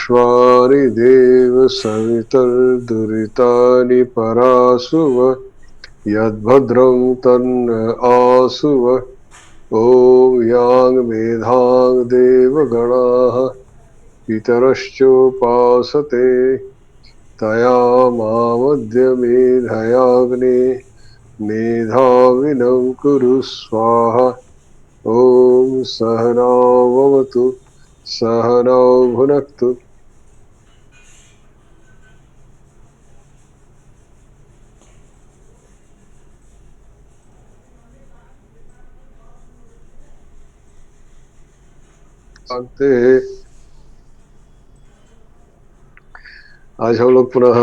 विश्वानि देव सवितर्दुरितानि परासुव यद्भद्रं तन्न आसुव। ॐ यां मेधां देवगणाः पितरश्चोपासते तयामामद्य मेधयाग्ने मेधाविनं कुरु स्वाहा। ॐ सहनौ भवतु सहनौ भुनक्तु। आज हम लोग पुनः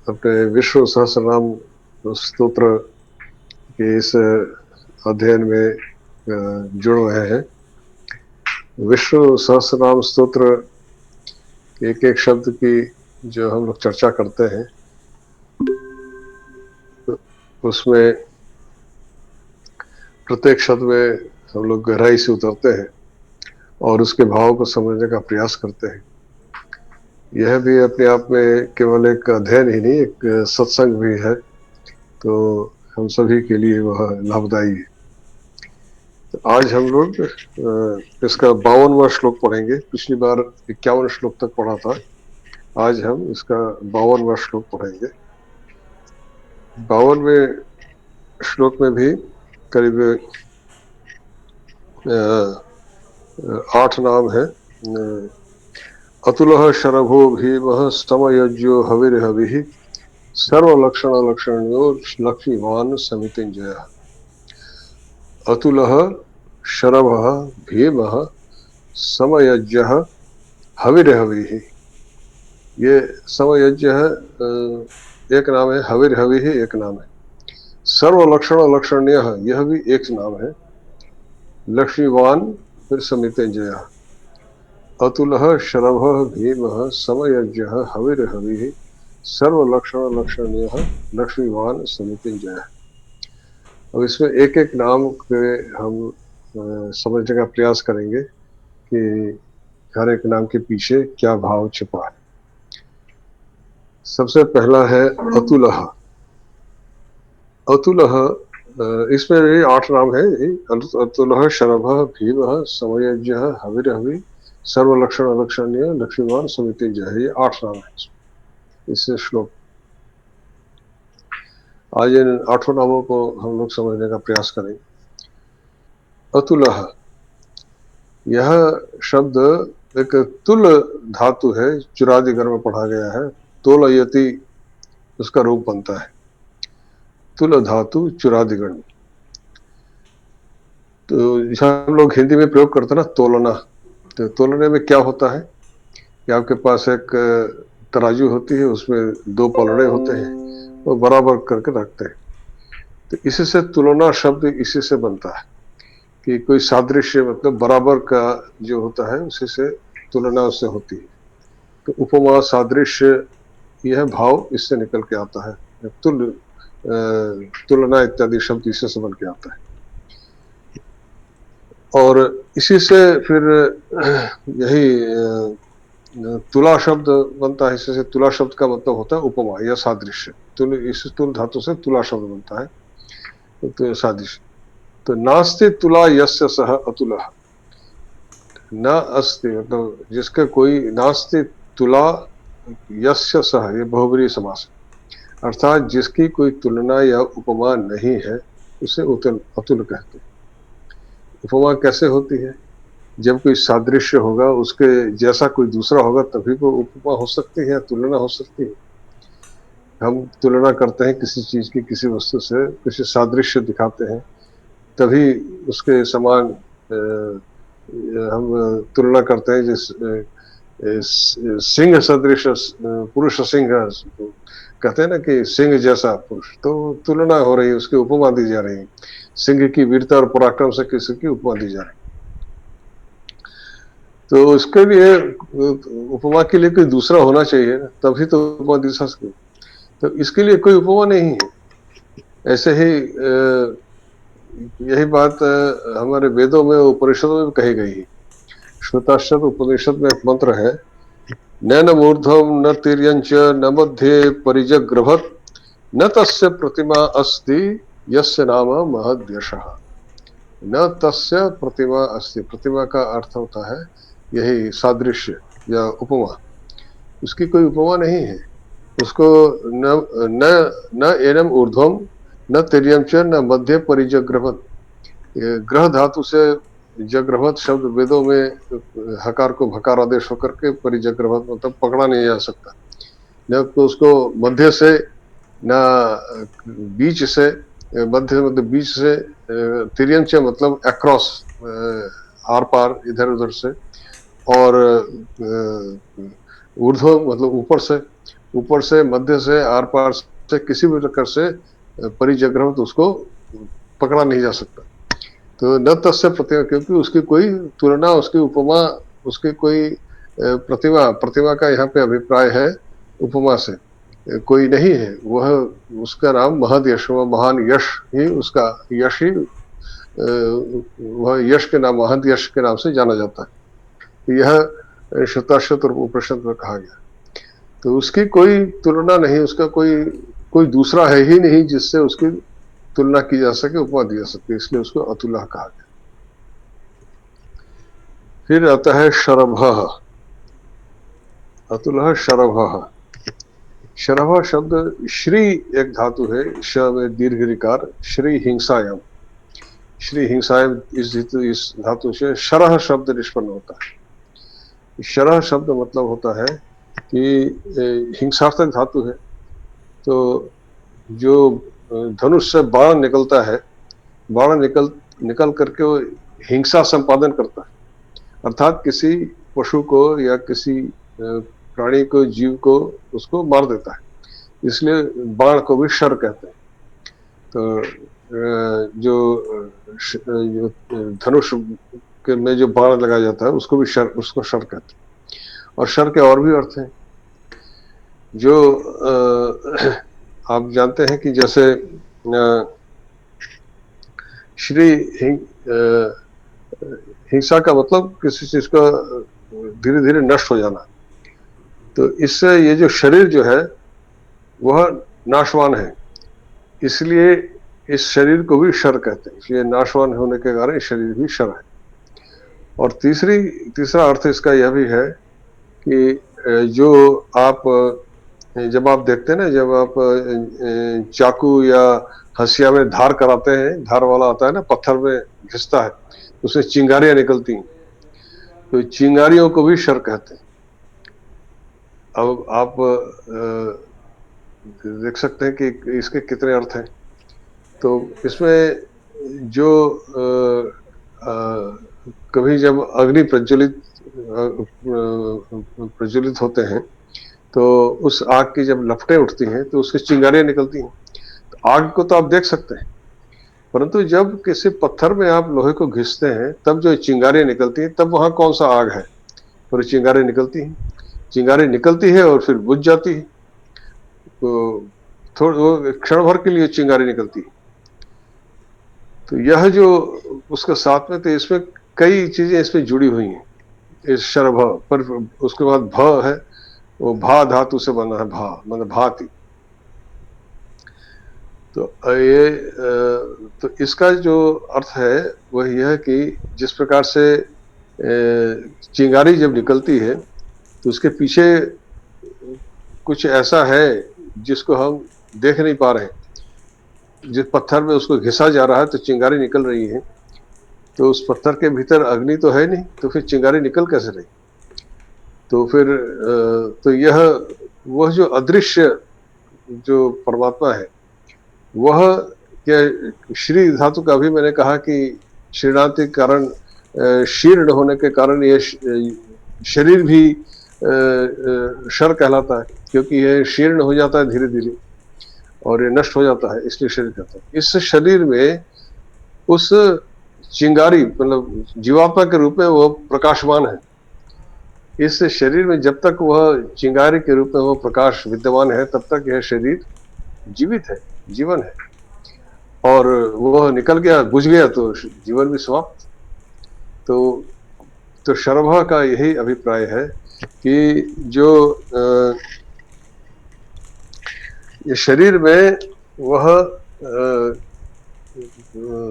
अपने विष्णु सहस्रनाम स्तोत्र के इस अध्ययन में जुड़ रहे हैं। विष्णु सहस्रनाम स्तोत्र एक एक शब्द की जो हम लोग चर्चा करते हैं उसमें प्रत्येक शब्द में हम लोग गहराई से उतरते हैं और उसके भाव को समझने का प्रयास करते हैं। यह भी अपने आप में केवल एक अध्ययन ही नहीं, एक सत्संग भी है, तो हम सभी के लिए वह लाभदायी है। तो आज हम लोग इसका 52वां श्लोक पढ़ेंगे। पिछली बार 51 श्लोक तक पढ़ा था, आज हम इसका 52वां श्लोक पढ़ेंगे। 52वें श्लोक में भी करीब 8 नाम है। अतुलः शरभो भीमः समयज्यो हविर्हविः सर्वलक्षण लक्षण्यो लक्ष्मीवान् समितिञ्जयः। अतुलः शरभः भीमः समयज्यः हविर्हविः। ये समयज्यः एक नाम है, हविर्हविः एक नाम है, सर्वलक्षण लक्षण्यः यह भी एक नाम है, लक्ष्मीवान् फिर समितिञ्जयः। अतुलः शरभः भीमः समयज्यः हविर्हविः सर्वलक्षण लक्षण्यः लक्ष्मीवान् समितिञ्जयः। अब इसमें एक एक नाम के हम समझने का प्रयास करेंगे कि हर एक नाम के पीछे क्या भाव छिपा है। सबसे पहला है अतुलः। अतुलः, इसमें भी 8 नाम है। अतुलः शरभः भीमः समयज्यः हविर्हविः सर्वलक्षण लक्षण्य लक्ष्मीवान् समितिञ्जयः, ये 8 नाम है इस श्लोक। आज इन 8 नामों को हम लोग समझने का प्रयास करेंगे। अतुलः, यह शब्द एक तुल धातु है, चुरादिगर में पढ़ा गया है। तोलयति उसका रूप बनता है, तुल धातु चुरादिगण में। तो हम लोग हिंदी में प्रयोग करते हैं ना, तोलना। तो तोलने में क्या होता है कि आपके पास एक तराजू होती है, उसमें 2 पलड़े होते हैं, वो बराबर करके रखते हैं। तो इसी से तुलना शब्द इसी से बनता है कि कोई सादृश्य, मतलब बराबर का जो होता है उसी से तुलना उससे होती है। तो उपमा सादृश्य यह भाव इससे निकल के आता है। तुलना इत्यादि शब्द इसी से बन के आता है और इसी से फिर यही तुला शब्द बनता है। इससे तुला शब्द का मतलब होता है उपमा या सादृश्य। इस तुल धातु से तुला शब्द बनता है, तो सादृश्य। तो नास्ति तुला यस्य सह अतुलः, न अस्ति मतलब जिसका कोई, नास्ति तुला यस्य सह, ये बहुब्रीहि समास है, अर्थात जिसकी कोई तुलना या उपमा नहीं है उसे अतुल कहते हैं। उपमा कैसे होती है? जब कोई सादृश्य होगा, उसके जैसा कोई दूसरा होगा, तभी वो उपमा हो सकती है, तुलना हो सकती है। हम तुलना करते हैं किसी चीज की किसी वस्तु से, किसी सादृश्य दिखाते हैं, तभी उसके समान हम तुलना करते हैं। जिस सिंह सदृश पुरुष, सिंह कहते हैं ना कि सिंह जैसा पुरुष, तो तुलना हो रही है, उसकी उपमा दी जा रही है। सिंह की वीरता और पराक्रम से किसी की उपमा दी जा रही है। तो उसके लिए उपमा के लिए कोई दूसरा होना चाहिए, तभी तो उपमा दी जा सकती। तो इसके लिए कोई उपमा नहीं है। ऐसे ही यही बात हमारे वेदों में, उपनिषदों में कही गई है। श्वेताश्वत उपनिषद में एक मंत्र है, न मूर्धम न तिर्यंच न मध्ये परिजग्रभत न तस्य प्रतिमा अस्ति यस्य नाम महद्यशः। न तस्य प्रतिमा अस्ति, प्रतिमा का अर्थ होता है यही सादृश्य या उपमा, उसकी कोई उपमा नहीं है। उसको न न न एनम ऊर्ध्वम न तिर्यम च न मध्य परिजग्रभत। ग्रह धातु से जग्रभत शब्द वेदों में हकार को भकार आदेश होकर के परिजग्रभत मतलब पकड़ा नहीं जा सकता। न तो उसको मध्य से न बीच से, मध्य मतलब बीच से, तिर्यंच मतलब अक्रॉस, आर पार इधर उधर से, और ऊर्ध्व मतलब ऊपर से मध्य से आर पार से किसी भी प्रकार से परिजग्रह उसको पकड़ा नहीं जा सकता। तो न तस्य प्रतिमा, क्योंकि उसकी कोई तुलना, उसकी उपमा, उसकी कोई प्रतिमा का यहाँ पे अभिप्राय है उपमा से कोई नहीं है। वह उसका नाम महद यश, वह महान यश ही उसका, यश ही वह यश के नाम, महद यश के नाम से जाना जाता है। यह शताशत और उपनिषद में कहा गया। तो उसकी कोई तुलना नहीं, उसका कोई कोई दूसरा है ही नहीं जिससे उसकी तुलना की जा सके, उपमा दी जा सकती, इसलिए उसको अतुल्य कहा गया। फिर आता है शरभ। अतुल्य शरभ। शरभ शब्द श्री एक धातु है, श में दीर्घ ऋकार, श्री हिंसायाम, श्री हिंसायाम इस धातु से शरह शब्द निष्पन्न होता है। शरह शब्द मतलब होता है कि हिंसार्थक धातु है। तो जो धनुष से बाण निकलता है, बाण निकल करके वो हिंसा संपादन करता है, अर्थात किसी पशु को या किसी प्राणी को, जीव को उसको मार देता है, इसलिए बाण को भी शर कहते हैं। तो जो धनुष के में जो बाण लगाया जाता है उसको भी शर, उसको शर कहते हैं। और शर के और भी अर्थ हैं जो आप जानते हैं कि जैसे श्री हिंसा का मतलब किसी चीज का धीरे धीरे नष्ट हो जाना। तो इससे ये जो शरीर जो है वह नाशवान है, इसलिए इस शरीर को भी शर कहते हैं, इसलिए नाशवान होने के कारण शरीर भी शर है। और तीसरा अर्थ इसका यह भी है कि जो आप जब आप देखते हैं ना, जब आप चाकू या हंसिया में धार कराते हैं, धार वाला आता है ना, पत्थर में घिसता है, उससे चिंगारियां निकलती हैं, तो चिंगारियों को भी शर कहते हैं। अब आप देख सकते हैं कि इसके कितने अर्थ हैं। तो इसमें जो कभी जब अग्नि प्रज्वलित होते हैं तो उस आग की जब लपटें उठती हैं तो उसकी चिंगारियां निकलती हैं। तो आग को तो आप देख सकते हैं, परंतु जब किसी पत्थर में आप लोहे को घिसते हैं तब जो चिंगारियां निकलती हैं, तब वहां कौन सा आग है, और चिंगारियां निकलती हैं, चिंगारी निकलती है और फिर बुझ जाती है। तो थोड़ा क्षण भर के लिए चिंगारी निकलती है। तो यह जो उसके साथ में, तो इसमें कई चीजें इसमें जुड़ी हुई हैं इस शरभ पर। उसके बाद भ है, वो भा धातु से बना है, भा मतलब भांति। तो ये तो इसका जो अर्थ है वह यह है कि जिस प्रकार से चिंगारी जब निकलती है तो उसके पीछे कुछ ऐसा है जिसको हम देख नहीं पा रहे। जिस पत्थर में उसको घिसा जा रहा है तो चिंगारी निकल रही है, तो उस पत्थर के भीतर अग्नि तो है नहीं, तो फिर चिंगारी निकल कैसे रही। तो फिर तो यह वह जो अदृश्य जो परमात्मा है वह, क्या श्री धातु का भी मैंने कहा कि शीर्णांति कारण, शीर्ण होने के कारण यह शरीर भी शर कहलाता है, क्योंकि यह शीर्ण हो जाता है धीरे धीरे और ये नष्ट हो जाता है, इसलिए शरीर कहता है। इस शरीर में उस चिंगारी मतलब जीवात्मा के रूप में वह प्रकाशमान है। इस शरीर में जब तक वह चिंगारी के रूप में वह प्रकाश विद्यमान है तब तक यह शरीर जीवित है, जीवन है। और वह निकल गया, बुझ गया तो जीवन भी समाप्त। तो शरभ का यही अभिप्राय है कि जो ये शरीर में वह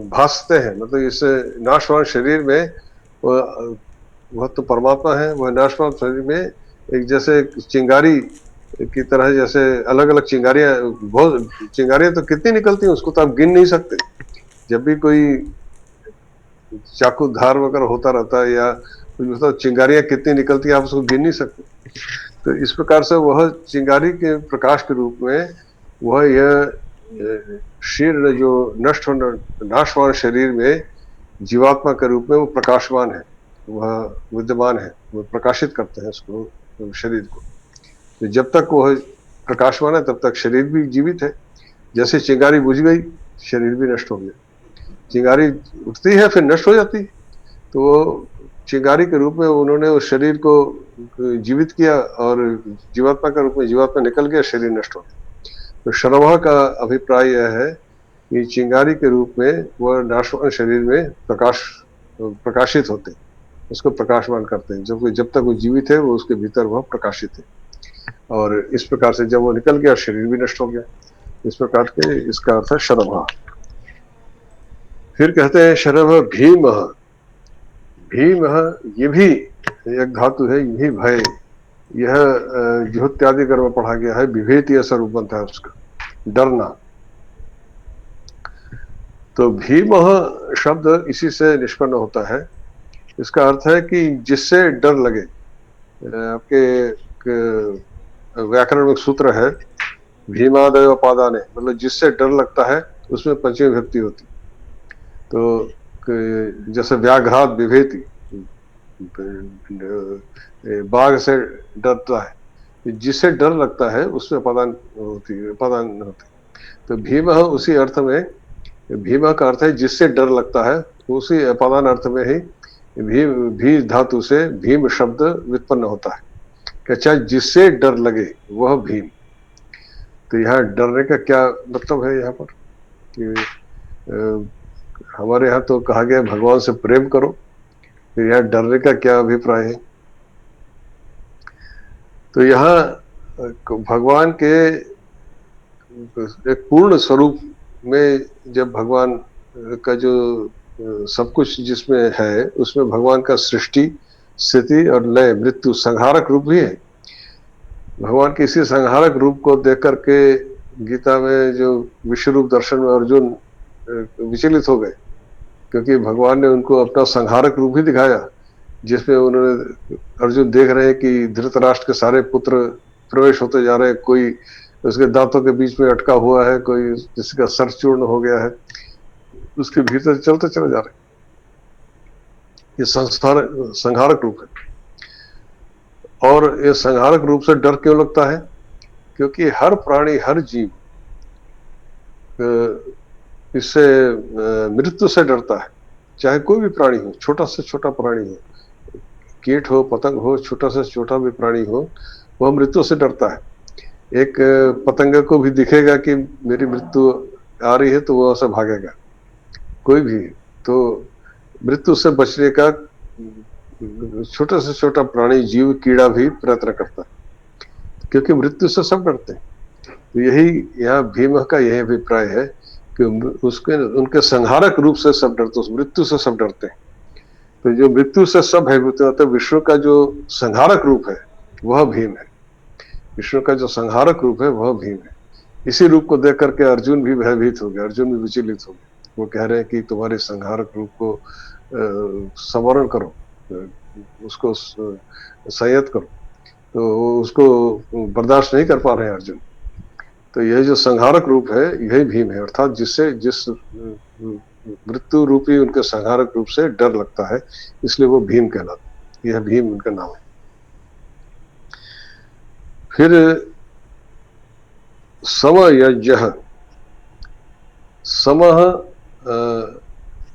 भासते हैं, मतलब इस नाशवान शरीर में वह तो परमात्मा है, वह नाशवान शरीर में एक जैसे चिंगारी की तरह, जैसे अलग अलग चिंगारियां, बहुत चिंगारियां तो कितनी निकलती हैं उसको तो आप गिन नहीं सकते। जब भी कोई चाकू धार वगैरह होता रहता है या कुछ, मतलब चिंगारियां कितनी निकलती है आप उसको गिन नहीं सकते। तो इस प्रकार से वह चिंगारी के प्रकाश के रूप में वह यह शीर्ण जो नष्ट होने नाशवान शरीर में जीवात्मा के रूप में वो प्रकाशवान है, वह विद्यमान है, वो प्रकाशित करते हैं उसको, शरीर को। तो जब तक वह प्रकाशवान है तब तक शरीर भी जीवित है। जैसे चिंगारी बुझ गई, शरीर भी नष्ट हो गया। चिंगारी उठती है फिर नष्ट हो जाती है, तो वो चिंगारी के रूप में उन्होंने उस शरीर को जीवित किया और जीवात्मा के रूप में जीवात्मा निकल गया, शरीर नष्ट हो गया। तो शर्मा का अभिप्राय यह है कि चिंगारी के रूप में वह नाशवान शरीर में प्रकाशित होते हैं, उसको प्रकाशवान करते हैं। जब तक वो जीवित है वो उसके भीतर वह प्रकाशित है, और इस प्रकार से जब वो निकल गया शरीर भी नष्ट हो गया। इस प्रकार के इसका अर्थ है शरभ। फिर कहते हैं शरभ भीम। भीम ये भी एक धातु है, ये भी भय, यह जुहोत्यादि कर्म पढ़ा गया है, विभेति ऐसा रूप बनता है उसका, डरना। तो भीम शब्द इसी से निष्पन्न होता है। इसका अर्थ है कि जिससे डर लगे। आपके व्याकरण में एक सूत्र है, भीमादय पादाने, मतलब जिससे डर लगता है उसमें पंचमी विभक्ति होती। तो जैसे व्याघ्रात विभेति, बाघ से डरता है, जिससे डर लगता है उसमें अपादान होती है, अपादान होती। तो भीम उसी अर्थ में, भीम का अर्थ है जिससे डर लगता है, उसी अपादान अर्थ में ही भी धातु से भीम शब्द व्युत्पन्न होता है कि अच्छा जिससे डर लगे वह भीम। तो यहाँ डरने का क्या मतलब है यहाँ पर कि हमारे यहाँ तो कहा गया भगवान से प्रेम करो, तो यहाँ डरने का क्या अभिप्राय है? तो यहाँ भगवान के एक पूर्ण स्वरूप में, जब भगवान का जो सब कुछ जिसमें है उसमें भगवान का सृष्टि स्थिति और लय मृत्यु संहारक रूप भी है। भगवान के इसी संहारक रूप को देख करके गीता में जो विश्व रूप दर्शन में अर्जुन विचलित हो गए, क्योंकि भगवान ने उनको अपना संहारक रूप ही दिखाया, जिसमें उन्होंने अर्जुन देख रहे हैं कि धृतराष्ट्र के सारे पुत्र प्रवेश होते जा रहे हैं, कोई उसके दांतों के बीच में अटका हुआ है, कोई जिसका सर चूर्ण हो गया है, उसके भीतर चलते चले जा रहे हैं। ये संहारक रूप है। और ये संहारक रूप से डर क्यों लगता है? क्योंकि हर प्राणी हर जीव इससे मृत्यु से डरता है, चाहे कोई भी प्राणी हो, छोटा से छोटा प्राणी हो, कीट हो, पतंग हो, छोटा से छोटा भी प्राणी हो, वह मृत्यु से डरता है। एक पतंग को भी दिखेगा कि मेरी मृत्यु आ रही है तो वह ऐसा भागेगा, कोई भी। तो मृत्यु से बचने का छोटा से छोटा प्राणी जीव कीड़ा भी प्रयत्न करता है, क्योंकि मृत्यु से सब डरते हैं। तो यही यहाँ भीम का यही अभिप्राय है कि उसके उनके संहारक रूप से सब डरते, मृत्यु से सब डरते हैं। तो जो मृत्यु से सब भयभीत होते, विष्णु का जो संहारक रूप है वह भीम है। विष्णु का जो संहारक रूप है वह भीम है। इसी रूप को देख करके अर्जुन भी भयभीत हो गए, अर्जुन भी विचलित हो गए। वो कह रहे हैं कि तुम्हारे संहारक रूप को संवरण करो, उसको संयत करो। तो उसको बर्दाश्त नहीं कर पा रहे हैं अर्जुन। तो यह जो संहारक रूप है यही भीम है, अर्थात जिससे जिस मृत्यु रूपी उनके संहारक रूप से डर लगता है, इसलिए वो भीम कहलाते। यह भीम उनका नाम है। फिर समयज्ञ, समः,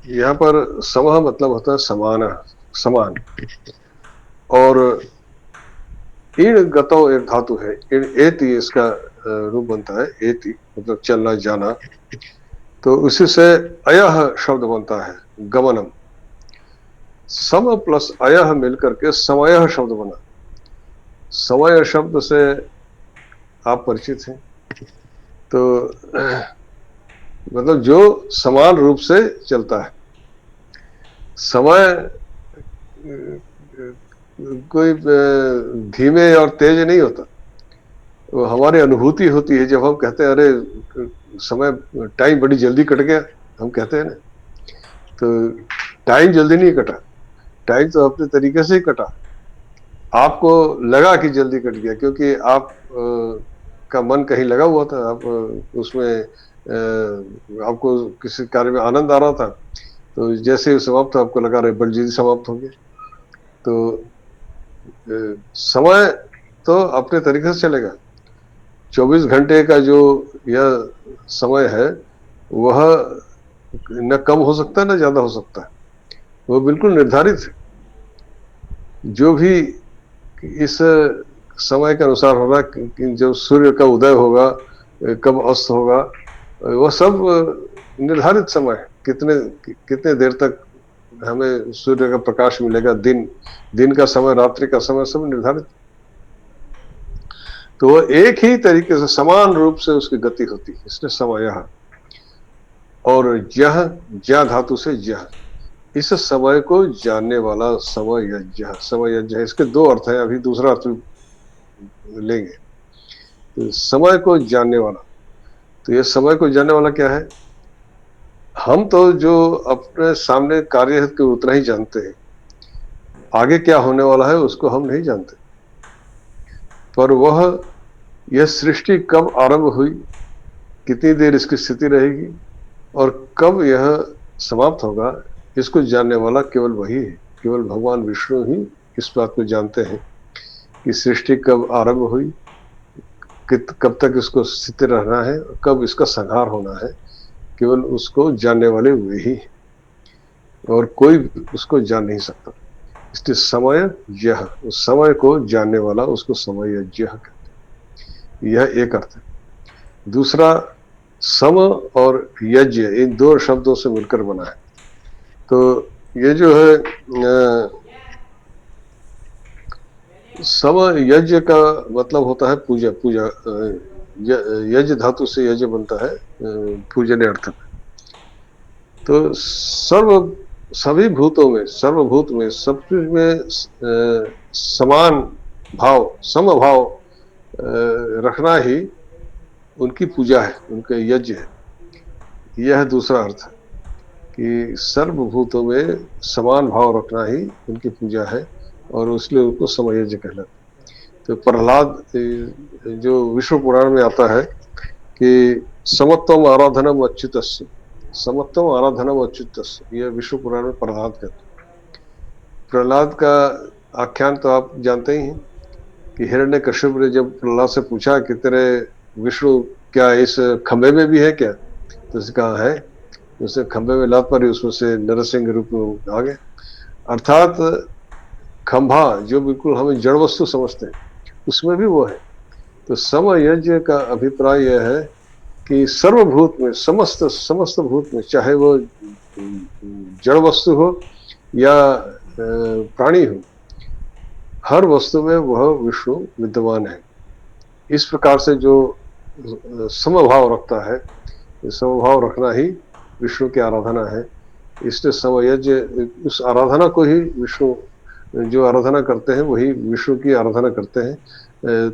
यहाँ पर समः मतलब होता है समान, समान। और ईण गतो एक धातु है, एति इसका रूप बनता है, एति मतलब चलना जाना। तो उसी से अयह शब्द बनता है, गमनम। सम प्लस अयह मिलकर के समयः शब्द बना। समय शब्द से आप परिचित हैं, तो मतलब जो समान रूप से चलता है। समय कोई धीमे और तेज नहीं होता, वो हमारी अनुभूति होती है। जब हम कहते हैं अरे समय, टाइम बड़ी जल्दी कट गया, हम कहते हैं ना, तो टाइम जल्दी नहीं कटा, टाइम तो अपने तरीके से ही कटा। आपको लगा कि जल्दी कट गया क्योंकि आप का मन कहीं लगा हुआ था, आप उसमें आपको किसी कार्य में आनंद आ रहा था, तो जैसे ही समाप्त हो आपको लगा रहे बड़ी जल्दी समाप्त हो गया। तो समय तो अपने तरीके से चलेगा। 24 घंटे का जो यह समय है वह न कम हो सकता है न ज्यादा हो सकता है, वो बिल्कुल निर्धारित है। जो भी इस समय के अनुसार होगा कि जब सूर्य का उदय होगा, कब अस्त होगा, वह सब निर्धारित समय है। कितने कितने देर तक हमें सूर्य का प्रकाश मिलेगा, दिन का समय, रात्रि का समय, सब निर्धारित। तो वह एक ही तरीके से समान रूप से उसकी गति होती है, इसलिए समय यह। और यह ज्या धातु से यह, इस समय को जानने वाला समय यज्ञ, समय यज्ञ, इसके दो अर्थ हैं, अभी दूसरा अर्थ लेंगे। तो समय को जानने वाला, तो ये समय को जानने वाला क्या है? हम तो जो अपने सामने कार्य है तो उतना ही जानते हैं, आगे क्या होने वाला है उसको हम नहीं जानते। पर वह, यह सृष्टि कब आरंभ हुई, कितनी देर इसकी स्थिति रहेगी और कब यह समाप्त होगा, इसको जानने वाला केवल वही है। केवल भगवान विष्णु ही इस बात को जानते हैं कि सृष्टि कब आरंभ हुई, कब तक इसको स्थिर रहना है, कब इसका संहार होना है। केवल उसको जानने वाले वे ही हैं और कोई उसको जान नहीं सकता। इसलिए समय यह, उस समय को जानने वाला उसको समय यह कहते हैं। यह एक अर्थ है। दूसरा, सम और यज्ञ इन दो शब्दों से मिलकर बना है। तो ये जो है सम यज्ञ का मतलब होता है पूजा। पूजा, यज्ञ धातु से यज्ञ बनता है पूजन अर्थ में। तो सभी भूतों में, सर्वभूत में, सब चीज में समान भाव, समभाव रखना ही उनकी पूजा है, उनका यज्ञ है। यह दूसरा अर्थ है कि सर्वभूतों में समान भाव रखना ही उनकी पूजा है और इसलिए उनको समयज्ञ कहलाता है। तो प्रहलाद, जो विष्णु पुराण में आता है कि समत्वम आराधनम अच्युतस्य, समत्वम आराधनम अच्युतस्य, यह विष्णु पुराण में प्रहलाद कहते हैं। प्रहलाद का आख्यान तो आप जानते ही हैं कि हिरण्यकश्यप ने जब प्रहलाद से पूछा कि तेरे विष्णु क्या इस खंबे में भी है क्या, तो उसने कहा है। उसने खंबे में लात मारी, उसमें से नरसिंह रूप में आ गए। अर्थात खंभा जो बिल्कुल हमें जड़ वस्तु समझते हैं उसमें भी वो है। तो समयज्ञ का अभिप्राय यह है कि सर्वभूत में, समस्त समस्त भूत में, चाहे वो जड़ वस्तु हो या प्राणी हो, हर वस्तु में वह विष्णु विद्यमान है। इस प्रकार से जो समभाव रखता है, समभाव रखना ही विष्णु की आराधना है। इसलिए समयज्ञ, उस आराधना को ही विष्णु, जो आराधना करते हैं वही विष्णु की आराधना करते हैं।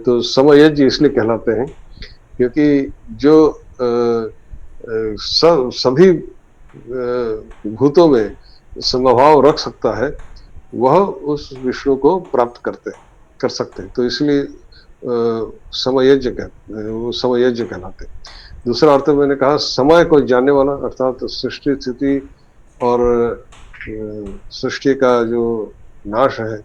तो समयज्ञ इसलिए कहलाते हैं क्योंकि जो सभी भूतों में समभाव रख सकता है वह उस विष्णु को प्राप्त कर सकते हैं। तो इसलिए समयज्ञ वो समयज्ञ कहलाते हैं। दूसरा अर्थ मैंने कहा समय को जानने वाला, अर्थात सृष्टि स्थिति और सृष्टि का जो नाश है,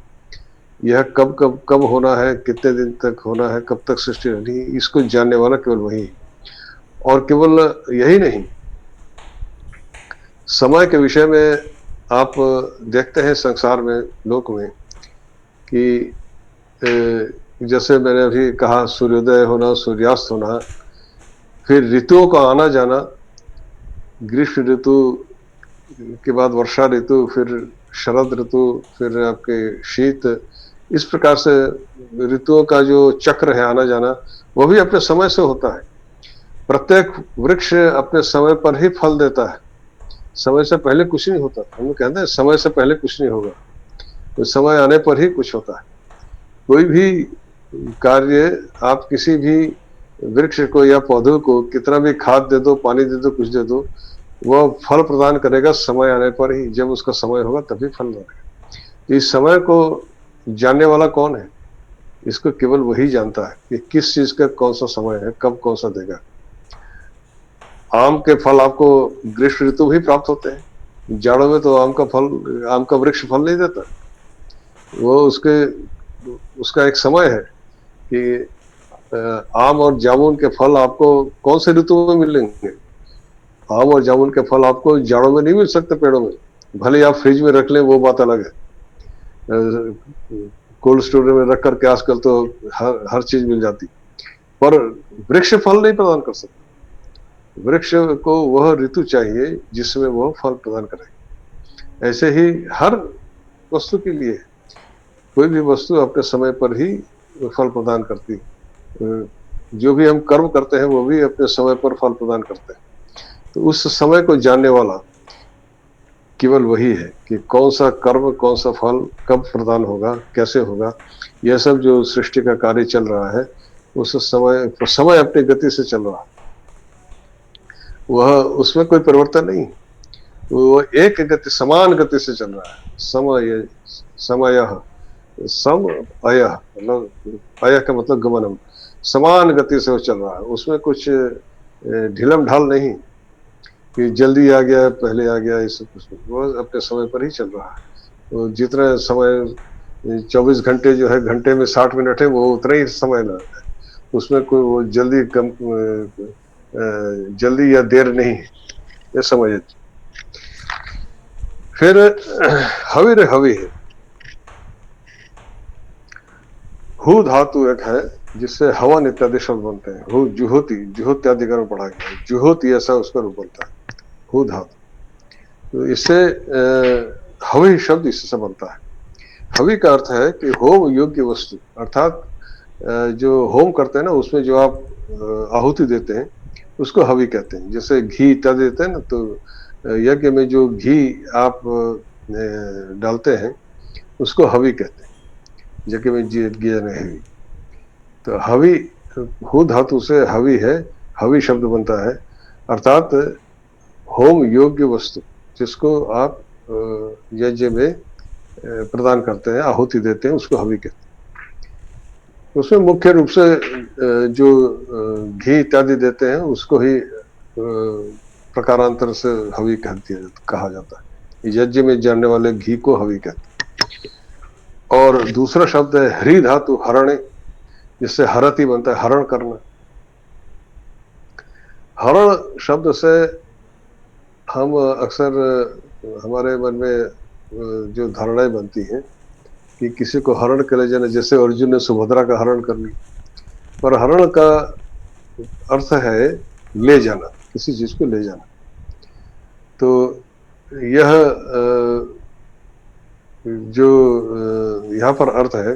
यह कब कब कब होना है, कितने दिन तक होना है, कब तक सृष्टि रहनी है, इसको जानने वाला केवल वही है। और केवल यही नहीं, समय के विषय में आप देखते हैं संसार में, लोक में, कि जैसे मैंने अभी कहा सूर्योदय होना, सूर्यास्त होना, फिर ऋतुओं का आना जाना, ग्रीष्म ऋतु के बाद वर्षा ऋतु, फिर शरद ऋतु, फिर आपके शीत, इस प्रकार से ऋतुओं का जो चक्र है आना जाना, वो भी अपने समय से होता है। प्रत्येक वृक्ष अपने समय पर ही फल देता है, समय से पहले कुछ नहीं होता। हम लोग कहते हैं समय से पहले कुछ नहीं होगा, तो समय आने पर ही कुछ होता है। कोई भी कार्य आप किसी भी वृक्ष को या पौधों को कितना भी खाद दे दो, पानी दे दो, कुछ दे दो, वह फल प्रदान करेगा समय आने पर ही। जब उसका समय होगा तभी फल देगा। इस समय को जानने वाला कौन है? इसको केवल वही जानता है कि किस चीज का कौन सा समय है, कब कौन सा देगा। आम के फल आपको ग्रीष्म ऋतु भी प्राप्त होते हैं। जाड़ों में तो आम का वृक्ष फल नहीं देता। वो उसका एक समय है कि आम और जामुन के फल आपको कौन से ऋतु में मिलेंगे। आम और जामुन के फल आपको जाड़ों में नहीं मिल सकते पेड़ों में, भले आप फ्रिज में रख लें, वो बात अलग है। कोल्ड स्टोरेज में रख करके आजकल तो हर चीज मिल जाती, पर वृक्ष फल नहीं प्रदान कर सकता। वृक्ष को वह ऋतु चाहिए जिसमें वह फल प्रदान करे। ऐसे ही हर वस्तु के लिए, कोई भी वस्तु अपने समय पर ही फल प्रदान करती है। जो भी हम कर्म करते हैं वो भी अपने समय पर फल प्रदान करते हैं। तो उस समय को जानने वाला केवल वही है कि कौन सा कर्म, कौन सा फल कब प्रदान होगा, कैसे होगा। यह सब जो सृष्टि का कार्य चल रहा है, उस समय अपनी गति से चल रहा है, वह उसमें कोई परिवर्तन नहीं। वो एक गति, समान गति से चल रहा है। समय सम अय, मतलब अय का मतलब गमनम, समान गति से वो चल रहा है। उसमें कुछ ढिलम ढाल नहीं कि जल्दी आ गया, पहले आ गया, इस कुछ नहीं। वो अपने समय पर ही चल रहा है। तो जितना समय 24 घंटे जो है, घंटे में 60 मिनट है, वो उतना ही समय लगता है। उसमें कोई वो जल्दी या देर नहीं है, ये समझ। फिर हविर हवि है। हु धातु एक है जिससे हवन इत्यादि शब्द बनते हैं। हु जुहोती, जुहोत आदि कर्म पढ़ा गया, जुहोती ऐसा उसका रूप बनता है, हु धातु। तो इससे हवि शब्द इससे बनता है। हवि का अर्थ है कि होम योग्य वस्तु, अर्थात जो होम करते हैं ना, उसमें जो आप आहुति देते हैं उसको हवि कहते हैं। जैसे घी इत्यादि देते हैं ना, तो यज्ञ में जो घी आप डालते हैं उसको हवि कहते हैं। यज्ञ में हवि, तो हवि हु धातु से हवि है, हवि शब्द बनता है। अर्थात होम योग्य वस्तु जिसको आप यज्ञ में प्रदान करते हैं, आहुति देते हैं, उसको हवि कहते हैं। उसमें मुख्य रूप से जो घी इत्यादि देते हैं उसको ही प्रकारांतर से हवि कहा जाता है। यज्ञ में जानने वाले घी को हवि कहते हैं। और दूसरा शब्द है हरि धातु, हरण, जिससे हरति बनता है, हरण करना। हरण शब्द से हम अक्सर, हमारे मन में जो धारणाएं बनती हैं कि किसी को हरण कर ले जाना, जैसे अर्जुन ने सुभद्रा का हरण कर ली। पर हरण का अर्थ है ले जाना, किसी चीज को ले जाना। तो यह जो यहाँ पर अर्थ है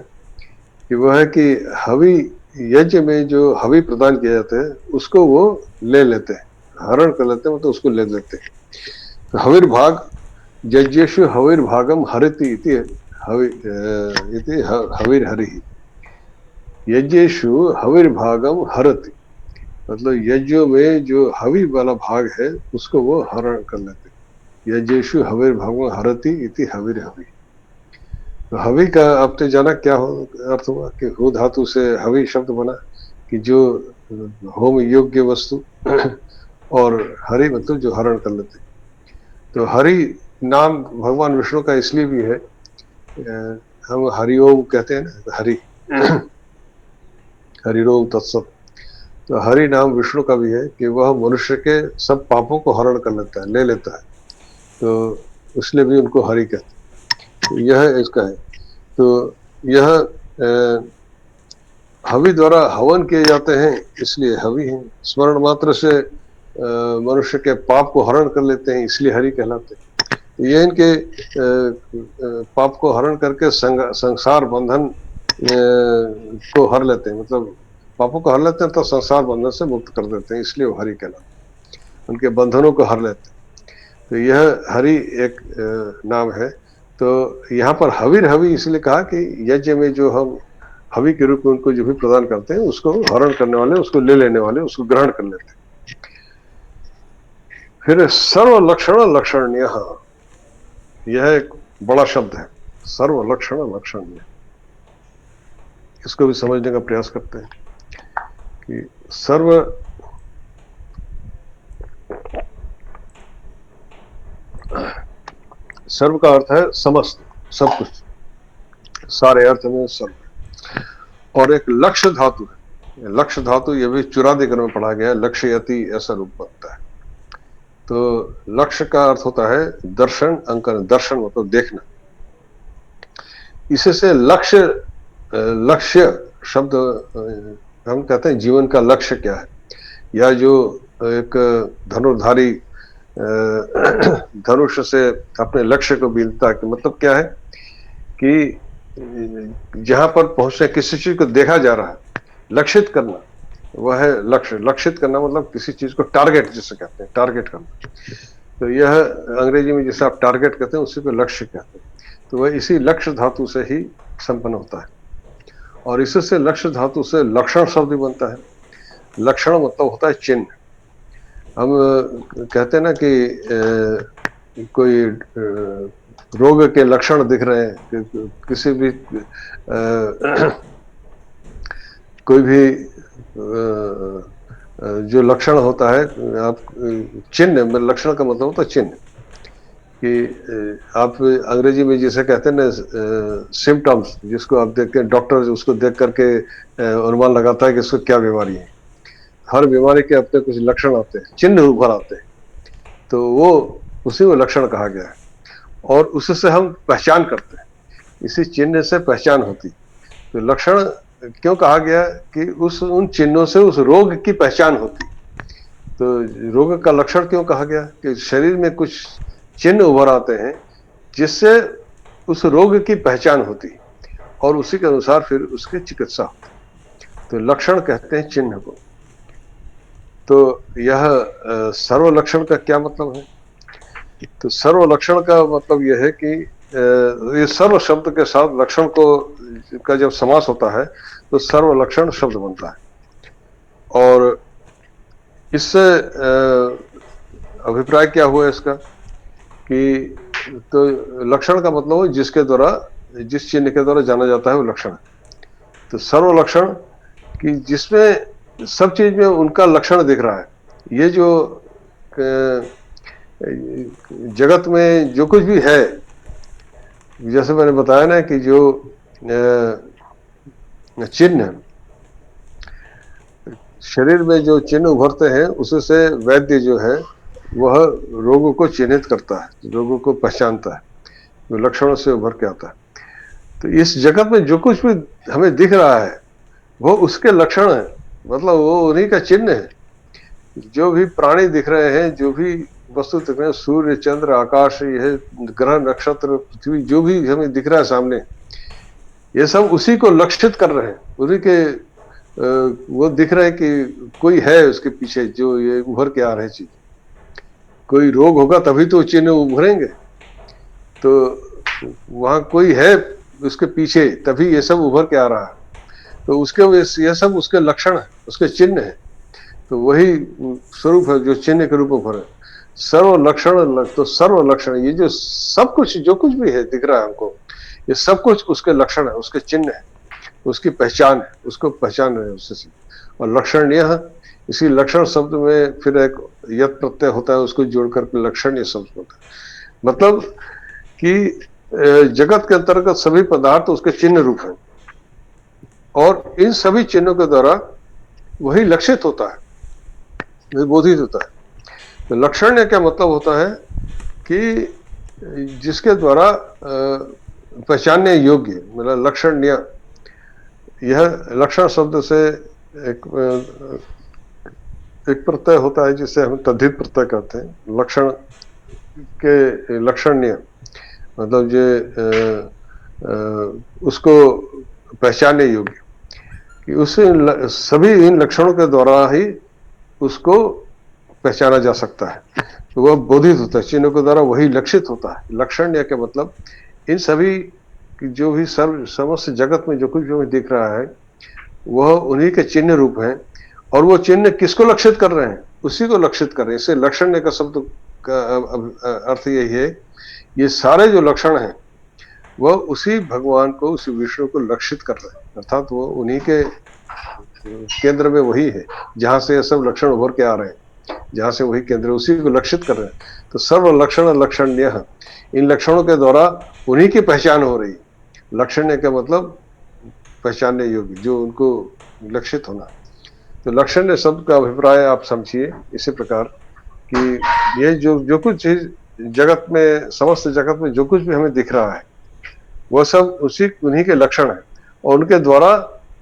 कि वह है कि हवि, यज्ञ में जो हवि प्रदान किया जाता है उसको वो ले लेते हैं, हरण कर लेते हैं, मतलब उसको ले लेते हैं। तो हविर्भाग, यज्ञेषु हविर्भागम हरति इति हविर्हरि, यज्ञेषु हविर्भागम हरति, मतलब यज्ञों में जो हवि वाला भाग है उसको वो हरण कर लेते हैं। यज्ञेषु हविर्भागम हरति इति हविर्हरि। तो हवि का आपने जाना क्या अर्थ हुआ कि हु धातु से हवि शब्द बना कि जो होम योग्य वस्तु, और हरि मतलब जो हरण कर लेते। तो हरि नाम भगवान विष्णु का इसलिए भी है, हम हरिओम कहते हैं ना, हरि हरिओम तत्सत। तो हरि नाम विष्णु का भी है कि वह मनुष्य के सब पापों को हरण कर लेता है, ले लेता है, तो इसलिए भी उनको हरि कहते हैं। तो यह इसका है। तो यह हवि द्वारा हवन किए जाते हैं, इसलिए हवि है। स्मरण मात्र से मनुष्य के पाप को हरण कर लेते हैं, इसलिए हरि कहलाते हैं। ये इनके पाप को हरण करके संसार बंधन को हर लेते हैं, मतलब पापों को हर लेते हैं तो संसार बंधन से मुक्त कर देते हैं, इसलिए वो हरि कहलाते हैं, उनके बंधनों को हर लेते हैं। तो यह हरि एक नाम है। तो यहाँ पर हविर हवि इसलिए कहा कि यज्ञ में जो हम हवि के रूप में उनको जो भी प्रदान करते हैं उसको हरण करने वाले, उसको ले लेने वाले, उसको ग्रहण कर लेते हैं। फिर सर्व लक्षण लक्षणीय, यह एक बड़ा शब्द है, सर्व लक्षण लक्षणीय। इसको भी समझने का प्रयास करते हैं कि सर्व सर्व का अर्थ है समस्त, सब कुछ, सारे अर्थ में सर्व। और एक लक्ष्य धातु है, लक्ष्य धातु ये भी चुरादिगण में पढ़ा गया है, लक्ष्यति ऐसा रूप बनता है। तो लक्ष्य का अर्थ होता है दर्शन, अंकन, दर्शन मतलब देखना। इसी से लक्ष्य, लक्ष्य शब्द हम कहते हैं जीवन का लक्ष्य क्या है, या जो एक धनुर्धारी धनुष से अपने लक्ष्य को बीनता है, कि मतलब क्या है कि जहां पर पहुंचने, किसी चीज को देखा जा रहा है, लक्षित करना, वह है लक्ष्य। लक्षित करना मतलब किसी चीज को टारगेट जिसे कहते हैं, टारगेट करना। तो यह अंग्रेजी में जिसे आप टारगेट कहते हैं उसी को लक्ष्य कहते हैं। तो वह इसी लक्ष्य धातु से ही संपन्न होता है। और इससे लक्ष्य धातु से लक्षण शब्द बनता है। लक्षण मतलब होता है चिन्ह। हम कहते हैं ना कि कोई रोग के लक्षण दिख रहे हैं, कि किसी भी कोई भी जो लक्षण होता है, आप चिन्ह, लक्षण का मतलब होता है चिन्ह, कि आप अंग्रेजी में जिसे कहते हैं ना सिम्टम्स, जिसको आप देख के डॉक्टर उसको देख करके अनुमान लगाता है कि इसको क्या बीमारी है। हर बीमारी के अपने कुछ लक्षण आते हैं, चिन्ह उभर आते हैं, तो वो उसी को लक्षण कहा गया है। और उससे हम पहचान करते हैं, इसी चिन्ह से पहचान होती। तो लक्षण क्यों कहा गया कि उन चिन्हों से उस रोग की पहचान होती। तो रोग का लक्षण क्यों कहा गया कि शरीर में कुछ चिन्ह उभर आते हैं जिससे उस रोग की पहचान होती और उसी के अनुसार फिर उसकी चिकित्सा होती। तो लक्षण कहते हैं चिन्ह को। तो यह सर्व लक्षण का क्या मतलब है? तो सर्व लक्षण का मतलब यह है कि ये सर्व शब्द के साथ लक्षण को का जब समास होता है तो सर्व लक्षण शब्द बनता है। और इससे अभिप्राय क्या हुआ इसका कि तो लक्षण का मतलब है जिसके द्वारा, जिस चिन्ह के द्वारा जाना जाता है वो लक्षण है। तो सर्व लक्षण कि जिसमें सब चीज में उनका लक्षण दिख रहा है। ये जो जगत में जो कुछ भी है, जैसे मैंने बताया ना कि जो चिन्ह, शरीर में जो चिन्ह उभरते हैं उससे वैद्य जो है वह रोगों को चिन्हित करता है, रोगों को पहचानता है, जो लक्षणों से उभर के आता है। तो इस जगत में जो कुछ भी हमें दिख रहा है वो उसके लक्षण है, मतलब वो उन्हीं का चिन्ह है। जो भी प्राणी दिख रहे हैं, जो भी वस्तु दिख रहे हैं, सूर्य, चंद्र, आकाश, यह ग्रह, नक्षत्र, पृथ्वी, जो भी हमें दिख रहा है सामने, ये सब उसी को लक्षित कर रहे हैं, उन्हीं के वो दिख रहे हैं कि कोई है उसके पीछे जो ये उभर के आ रहे चीज। कोई रोग होगा तभी तो चिन्ह उभरेंगे, तो वहां कोई है उसके पीछे, तभी ये सब उभर के आ रहा है। तो उसके ये सब उसके लक्षण है, उसके चिन्ह है। तो वही स्वरूप है जो चिन्ह के रूप में उभरे। सर्व लक्षण, तो सर्व लक्षण, ये जो सब कुछ जो कुछ भी है दिख रहा है हमको, ये सब कुछ उसके लक्षण है, उसके चिन्ह है, उसकी पहचान है, उसको पहचान रहे हैं उससे। और लक्षण यह, इसी लक्षण शब्द में फिर एक यत् प्रत्यय होता है, उसको जोड़कर के लक्षण ये शब्द होता है। मतलब कि जगत के अंतर्गत सभी पदार्थ उसके चिन्ह रूप है और इन सभी चिन्हों के द्वारा वही लक्षित होता है, बोधित होता है। तो लक्षण क्या मतलब होता है कि जिसके द्वारा पहचानने योग्य, मतलब लक्षणीय। यह लक्षण शब्द से एक प्रत्यय होता है जिसे हम तद्धित प्रत्यय कहते हैं। लक्षण के लक्षण्य मतलब उसको पहचानने योग्य कि उसे सभी इन लक्षणों के द्वारा ही उसको पहचाना जा सकता है। तो वह बोधित होता है, चिन्हों के द्वारा वही लक्षित होता है। लक्षण्य के मतलब इन सभी जो भी सर्व समस्त जगत में जो कुछ भी हमें दिख रहा है वह उन्हीं के चिन्ह रूप है, और वो चिन्ह किसको लक्षित कर रहे हैं? उसी को लक्षित कर रहे हैं। इससे लक्षण्य का शब्द का अर्थ यही है, ये सारे जो लक्षण हैं वह उसी भगवान को, उसी विष्णु को लक्षित कर रहे हैं, अर्थात वो उन्हीं के केंद्र में वही है जहां से ये सब लक्षण उभर के आ रहे हैं, जहां से वही केंद्र उसी को लक्षित कर रहे हैं। तो सर्व लक्षण लक्षण्य, इन लक्षणों के द्वारा उन्हीं की पहचान हो रही है। लक्षण्य का मतलब पहचानने योग्य, जो उनको लक्षित होना। तो लक्षण्य शब्द का अभिप्राय आप समझिए इसी प्रकार कि ये जो जो कुछ चीज जगत में, समस्त जगत में जो कुछ भी हमें दिख रहा है वह सब उसी उन्हीं के लक्षण है, और उनके द्वारा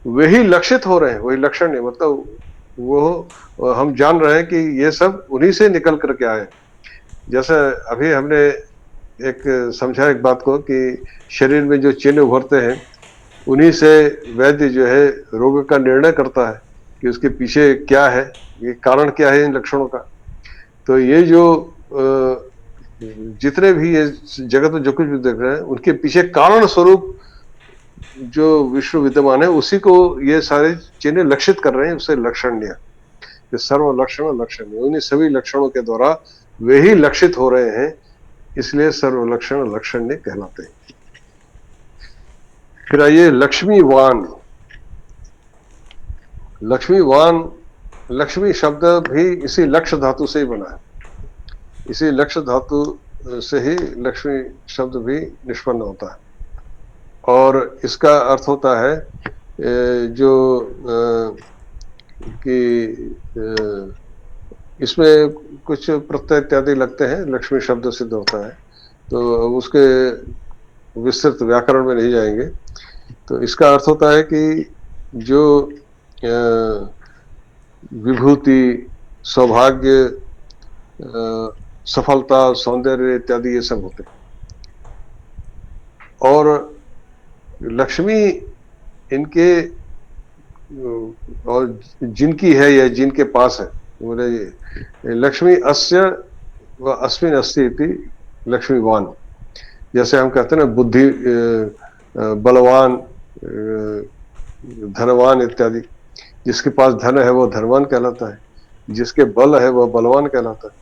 वही लक्षित हो रहे हैं। वही लक्षण है मतलब वो हम जान रहे हैं कि ये सब उन्हीं से निकल करके आए। जैसे अभी हमने एक समझा एक बात को कि शरीर में जो चिन्ह उभरते हैं उन्हीं से वैद्य जो है रोग का निर्णय करता है कि उसके पीछे क्या है, ये कारण क्या है इन लक्षणों का। तो ये जो जितने भी ये जगत में जो कुछ भी देख रहे हैं उनके पीछे कारण स्वरूप जो विश्व विद्यमान है उसी को ये सारे चिन्ह लक्षित कर रहे हैं, उसे लक्षण्य, ये सर्व लक्षण लक्षण्य, उन्हीं सभी लक्षणों के द्वारा वे ही लक्षित हो रहे हैं, इसलिए सर्व लक्षण लक्षण्य कहलाते हैं। फिर आइए लक्ष्मीवान। लक्ष्मीवान, लक्ष्मी शब्द भी इसी लक्ष्य धातु से ही बना है। इसी लक्ष्य धातु से ही लक्ष्मी शब्द भी निष्पन्न होता है, और इसका अर्थ होता है जो कि इसमें कुछ प्रत्यय इत्यादि लगते हैं, लक्ष्मी शब्द सिद्ध होता है, तो उसके विस्तृत व्याकरण में नहीं जाएंगे। तो इसका अर्थ होता है कि जो विभूति, सौभाग्य, सफलता, सौंदर्य इत्यादि ये सब होते हैं। और लक्ष्मी इनके और जिनकी है या जिनके पास है, बोले लक्ष्मी अस्य व अस्मिन् अस्ति इति लक्ष्मीवान। जैसे हम कहते हैं ना बुद्धि, बलवान, धनवान इत्यादि। जिसके पास धन है वो धनवान कहलाता है, जिसके बल है वह बलवान कहलाता है।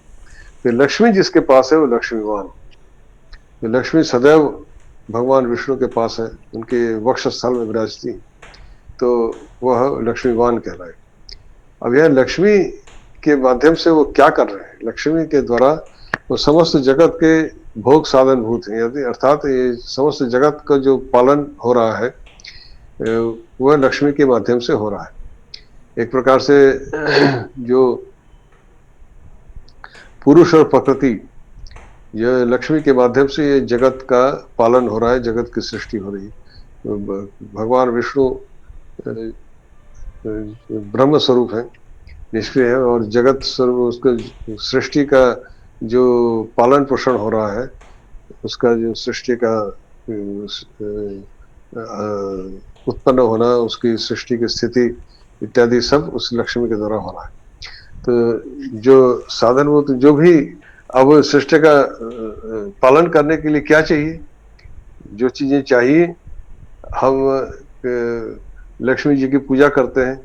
फिर लक्ष्मी जिसके पास है वो लक्ष्मीवान। तो लक्ष्मी सदैव भगवान विष्णु के पास है, उनके वक्ष स्थल में विराजती, तो वह लक्ष्मीवान कहलाए। अब यह लक्ष्मी के माध्यम से वो क्या कर रहे हैं? लक्ष्मी के द्वारा वो समस्त जगत के भोग साधन भूत हैं, यदि अर्थात ये समस्त जगत का जो पालन हो रहा है वह लक्ष्मी के माध्यम से हो रहा है। एक प्रकार से जो पुरुष और प्रकृति, यह लक्ष्मी के माध्यम से ये जगत का पालन हो रहा है, जगत की सृष्टि हो रही है। भगवान विष्णु ब्रह्म स्वरूप है, निष्क्रिय है, और जगत स्वरूप उसके सृष्टि का जो पालन पोषण हो रहा है, उसका जो सृष्टि का उत्पन्न होना, उसकी सृष्टि की स्थिति इत्यादि सब उस लक्ष्मी के द्वारा हो रहा है। तो जो साधनभूत जो भी, अब सृष्टि का पालन करने के लिए क्या चाहिए? जो चीजें चाहिए, हम लक्ष्मी जी की पूजा करते हैं,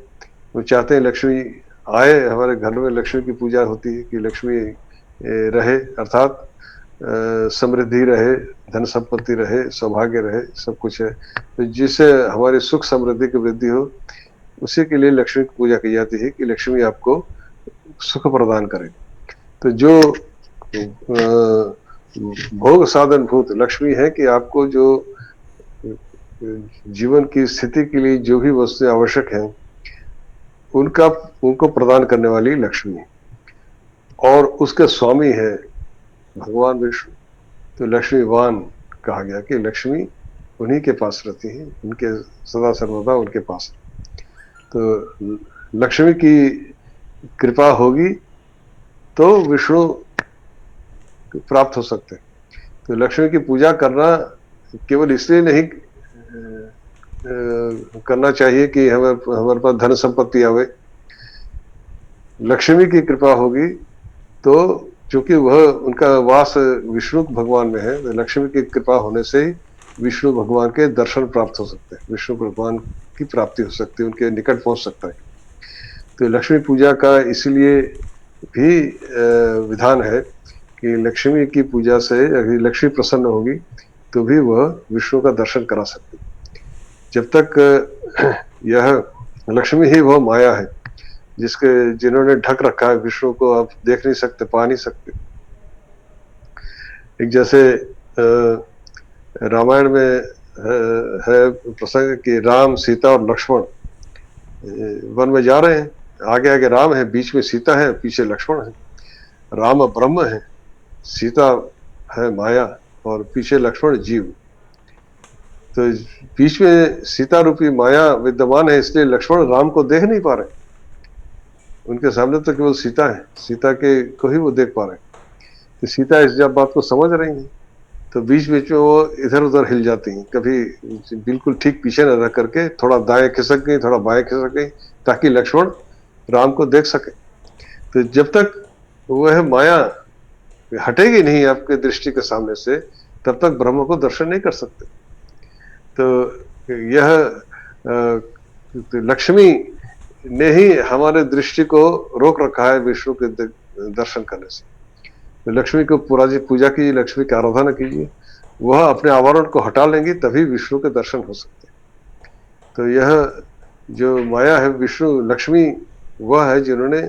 वो चाहते हैं लक्ष्मी आए हमारे घर में, लक्ष्मी की पूजा होती है कि लक्ष्मी रहे, अर्थात समृद्धि रहे, धन संपत्ति रहे, सौभाग्य रहे, सब कुछ है। तो जिससे हमारी सुख समृद्धि की वृद्धि हो, उसी के लिए लक्ष्मी की पूजा की जाती है कि लक्ष्मी आपको सुख प्रदान करे। तो जो भोग साधन भूत लक्ष्मी है कि आपको जो जीवन की स्थिति के लिए जो भी वस्तुएं आवश्यक हैं उनको प्रदान करने वाली लक्ष्मी, और उसके स्वामी है भगवान विष्णु। तो लक्ष्मीवान कहा गया कि लक्ष्मी उन्हीं के पास रहती है, उनके सदा सर्वदा उनके पास। तो लक्ष्मी की कृपा होगी तो विष्णु प्राप्त हो सकते हैं। तो लक्ष्मी की पूजा करना केवल इसलिए नहीं करना चाहिए कि हमें हमारे पास धन संपत्ति आवे। लक्ष्मी की कृपा होगी तो चूंकि वह उनका वास विष्णु भगवान में है, तो लक्ष्मी की कृपा होने से ही विष्णु भगवान के दर्शन प्राप्त हो सकते हैं, विष्णु भगवान की प्राप्ति हो सकती है, उनके निकट पहुंच सकता है। तो लक्ष्मी पूजा का इसलिए भी विधान है कि लक्ष्मी की पूजा से यदि लक्ष्मी प्रसन्न होगी तो भी वह विष्णु का दर्शन करा सकती है। जब तक यह लक्ष्मी ही वह माया है जिन्होंने ढक रखा है विष्णु को, आप देख नहीं सकते, पा नहीं सकते। एक जैसे रामायण में है प्रसंग कि राम सीता और लक्ष्मण वन में जा रहे हैं, आगे आगे राम है, बीच में सीता है, पीछे लक्ष्मण है। राम ब्रह्म है, सीता है माया और पीछे लक्ष्मण जीव। तो बीच में सीता रूपी माया विद्यमान है, इसलिए लक्ष्मण राम को देख नहीं पा रहे, उनके सामने तो केवल सीता है, सीता के को ही वो देख पा रहे। तो सीता इस जब बात को समझ रही है तो बीच बीच में वो इधर उधर हिल जाती हैं, कभी बिल्कुल ठीक पीछे न रह करके थोड़ा दाएं खिसक गई, थोड़ा बाएं खिसक गई, ताकि लक्ष्मण राम को देख सके। तो जब तक वह माया हटेगी नहीं आपके दृष्टि के सामने से, तब तक ब्रह्म को दर्शन नहीं कर सकते। तो यह लक्ष्मी ने ही हमारे दृष्टि को रोक रखा है विष्णु के दर्शन करने से। तो लक्ष्मी को पूजा कीजिए, लक्ष्मी की आराधना कीजिए, वह अपने आवरण को हटा लेंगी तभी विष्णु के दर्शन हो सकते हैं। तो यह जो माया है विष्णु लक्ष्मी वह है जिन्होंने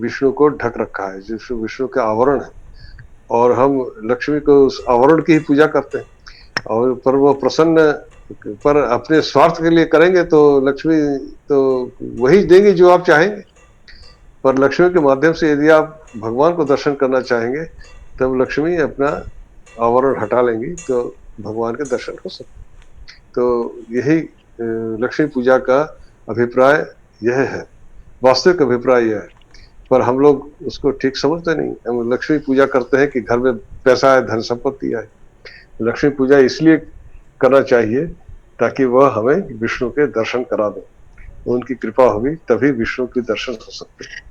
विष्णु को ढक रखा है, जो विष्णु के आवरण है, और हम लक्ष्मी को उस आवरण की ही पूजा करते हैं। और पर वो प्रसन्न पर अपने स्वार्थ के लिए करेंगे तो लक्ष्मी तो वही देंगे जो आप चाहेंगे। पर लक्ष्मी के माध्यम से यदि आप भगवान को दर्शन करना चाहेंगे तब लक्ष्मी अपना आवरण हटा लेंगी तो भगवान के दर्शन हो सकते। तो यही लक्ष्मी पूजा का अभिप्राय यह है, वास्तविक अभिप्राय यह है। पर हम लोग उसको ठीक समझते नहीं, हम लक्ष्मी पूजा करते हैं कि घर में पैसा आए, धन संपत्ति आए। लक्ष्मी पूजा इसलिए करना चाहिए ताकि वह हमें विष्णु के दर्शन करा दे, उनकी कृपा होगी तभी विष्णु के दर्शन हो सकते हैं।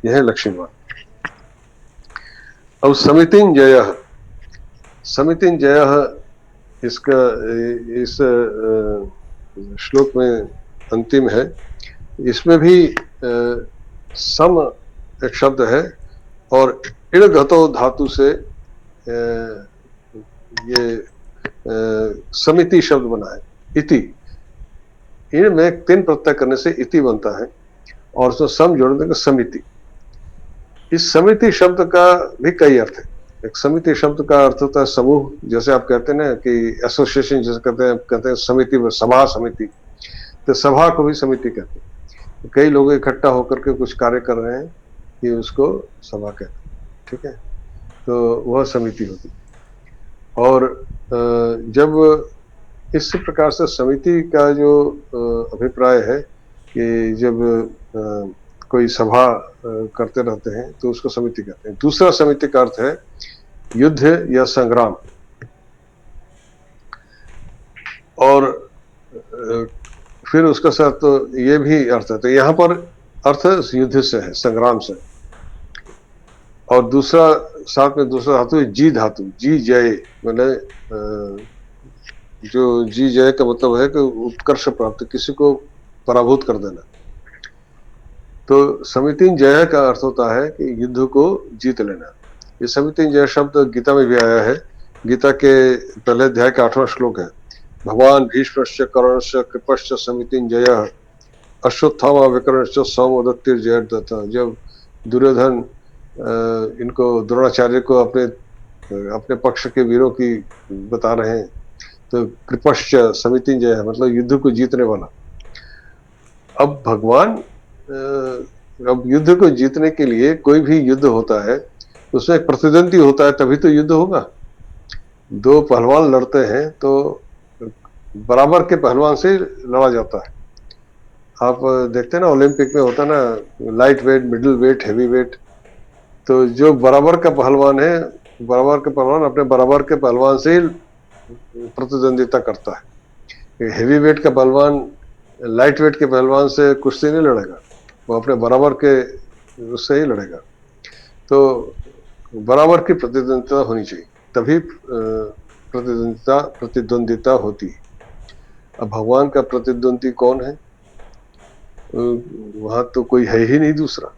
यह है लक्ष्मी माँ। अब समितिंजयः, समितिंजयः इसका इस श्लोक में अंतिम है। इसमें भी सम एक शब्द है और इड़गतो धातु से ये समिति शब्द बना है, इति। इनमें 3 प्रत्यय करने से इति बनता है और उसमें सम जोड़ने का समिति। इस समिति शब्द का भी कई अर्थ है। एक समिति शब्द का अर्थ होता है समूह, जैसे आप कहते हैं ना कि एसोसिएशन, जैसे कहते हैं समिति में सभा, समिति, तो सभा को भी समिति कहते हैं। कई लोग इकट्ठा होकर के कुछ कार्य कर रहे हैं, ये उसको सभा कहते हैं, ठीक है। तो वह समिति होती। और जब इस प्रकार से समिति का जो अभिप्राय है कि जब कोई सभा करते रहते हैं तो उसको समिति कहते हैं। दूसरा समिति का अर्थ है युद्ध या संग्राम, और फिर उसका साथ तो ये भी अर्थ है। तो यहाँ पर अर्थ युद्ध से है, संग्राम से। और दूसरा साथ में दूसरा धातु है जी धातु, जी जय, मतलब जो जी जय का मतलब है कि उत्कर्ष प्राप्त, किसी को पराभूत कर देना। तो समितिंजय का अर्थ होता है कि युद्ध को जीत लेना। ये समितिंजय शब्द गीता में भी आया है। गीता के पहले अध्याय का 8वां श्लोक है। भगवान भीष्मश्च कर्णश्च कृपश्च समितिंजयः अश्वत्थामा विकर्णश्च सौमदत्तिर्जयद्रथः। जब दुर्योधन इनको द्रोणाचार्य को अपने पक्ष के वीरों की बता रहे हैं, तो कृपश्च समितिंजय मतलब युद्ध को जीतने वाला। अब भगवान अब युद्ध को जीतने के लिए कोई भी युद्ध होता है उसमें एक प्रतिद्वंदी होता है, तभी तो युद्ध होगा। 2 पहलवान लड़ते हैं तो बराबर के पहलवान से लड़ा जाता है। आप देखते हैं ना ओलंपिक में होता है ना, light weight, middle weight, heavy weight. तो जो बराबर का पहलवान है बराबर के पहलवान अपने बराबर के पहलवान से ही प्रतिद्वंदिता करता है। हेवी वेट का पहलवान लाइट वेट के पहलवान से कुश्ती नहीं लड़ेगा, वो अपने बराबर के उससे ही लड़ेगा। तो बराबर की प्रतिद्वंदिता होनी चाहिए, तभी प्रतिद्वंदिता होती है। अब भगवान का प्रतिद्वंदी कौन है? वहां तो कोई है ही नहीं दूसरा।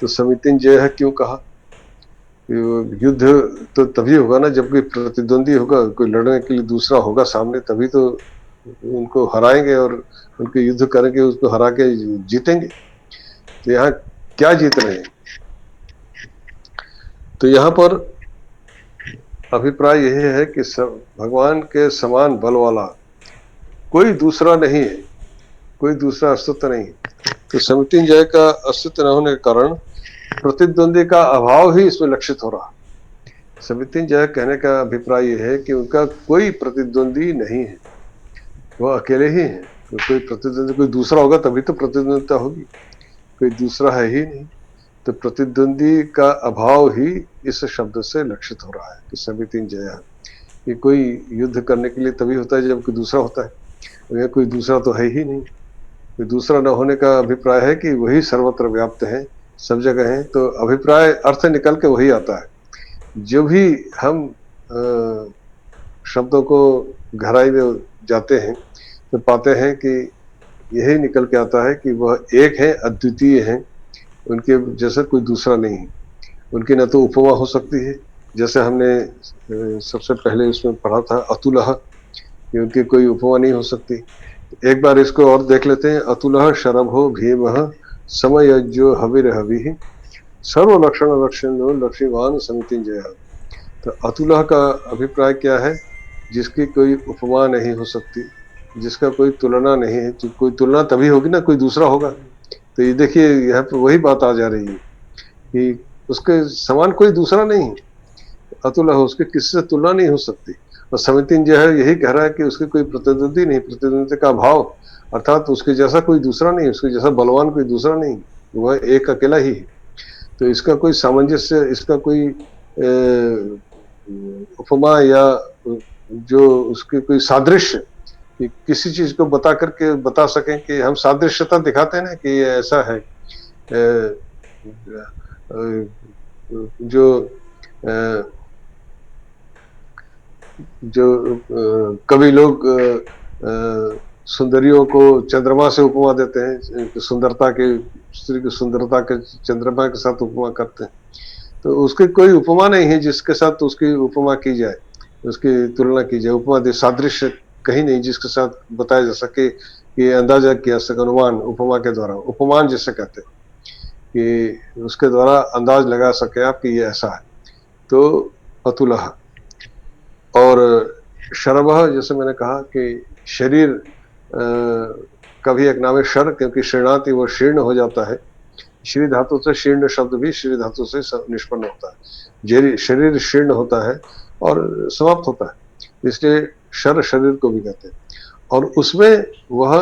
तो समितिंजय है क्यों कहा? युद्ध तो तभी होगा ना जब कोई प्रतिद्वंदी होगा, कोई लड़ने के लिए दूसरा होगा सामने, तभी तो उनको हराएंगे और उनके युद्ध करेंगे, उसको हरा के जीतेंगे। तो यहाँ क्या जीत रहे हैं? तो यहाँ पर अभिप्राय यही है कि भगवान के समान बल वाला कोई दूसरा नहीं है, कोई दूसरा अस्तित्व नहीं है। तो समितिंजय का अस्तित्व न होने के कारण प्रतिद्वंदी का अभाव ही इसमें लक्षित हो रहा। समितिंजय कहने का अभिप्राय यह है कि उनका कोई प्रतिद्वंदी नहीं है, वह अकेले ही है। कोई प्रतिद्वंदी, कोई दूसरा होगा तभी तो प्रतिद्वंदिता होगी, कोई दूसरा है ही नहीं। तो प्रतिद्वंदी का अभाव ही इस शब्द से लक्षित हो रहा है कि समितिंजय है। कि कोई युद्ध करने के लिए तभी होता है जब कोई दूसरा होता है, कोई दूसरा तो है ही नहीं। कोई दूसरा न होने का अभिप्राय है कि वही सर्वत्र व्याप्त है, सब जगह है। तो अभिप्राय अर्थ निकल के वही आता है। जो भी हम शब्दों को गहराई में जाते हैं तो पाते हैं कि यही निकल के आता है कि वह एक है, अद्वितीय है, उनके जैसा कोई दूसरा नहीं है। उनकी न तो उपमा हो सकती है, जैसे हमने सबसे पहले उसमें पढ़ा था अतुलह, कि उनकी कोई उपमा नहीं हो सकती। एक बार इसको और देख लेते हैं। अतुलह शरभो भीमः समयज्यो हविर्हविः सर्व लक्षण लक्षणो लक्ष्मीवान समितिंजयः। तो अतुलह का अभिप्राय क्या है? जिसकी कोई उपमा नहीं हो सकती, जिसका कोई तुलना नहीं है। तो कोई तुलना तभी होगी ना, कोई दूसरा होगा। तो ये देखिए, यहाँ पर वही बात आ जा रही है कि उसके समान कोई दूसरा नहीं है। अतुलह, उसके किसी से तुलना नहीं हो सकती। और समितिंजय है यही कह रहा है कि उसके कोई प्रतिद्वंदी नहीं, प्रतिद्वंदी का अभाव, अर्थात उसके जैसा कोई दूसरा नहीं, उसके जैसा बलवान कोई दूसरा नहीं, वह एक अकेला ही है। तो इसका कोई सामंजस्य, इसका कोई उपमा या जो उसके कोई सादृश्य, कि किसी चीज को बता करके बता सकें कि हम सादृश्यता दिखाते हैं ना कि ये ऐसा है। जो कवि लोग सुंदरियों को चंद्रमा से उपमा देते हैं, सुंदरता के, स्त्री की सुंदरता के चंद्रमा के साथ उपमा करते हैं। तो उसकी कोई उपमा नहीं है जिसके साथ उसकी उपमा की जाए, उसकी तुलना की जाए। उपमा दे सादृश्य कहीं नहीं जिसके साथ बताया जा सके, कि अंदाजा किया सके, अनुमान उपमा के द्वारा, उपमान जिसे कहते हैं, कि उसके द्वारा अंदाज लगा सके आप कि ये ऐसा है। तो अतुलह और शरभः, जैसे मैंने कहा कि शरीर का भी एक नाम है शर, क्योंकि शीर्णाति, वो शीर्ण हो जाता है। श्री धातु से शीर्ण शब्द भी श्री धातु से निष्पन्न होता है। शरीर शीर्ण होता है और समाप्त होता है, इसलिए शर शरीर को भी कहते हैं। और उसमें वह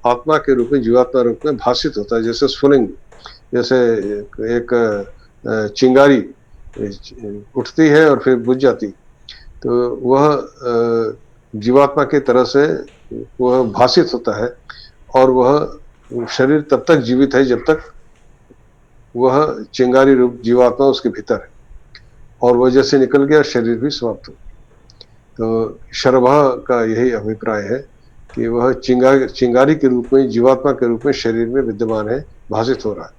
आत्मा के रूप में, जीवात्मा रूप में भाषित होता है। जैसे स्फुलिंग, जैसे एक चिंगारी उठती है और फिर बुझ जाती, तो वह जीवात्मा की तरह से वह भाषित होता है। और वह शरीर तब तक जीवित है जब तक वह चिंगारी रूप जीवात्मा उसके भीतर है, और वह जैसे निकल गया शरीर भी समाप्त हो। तो शरभः का यही अभिप्राय है कि वह चिंगारी के रूप में, जीवात्मा के रूप में शरीर में विद्यमान है, भाषित हो रहा है।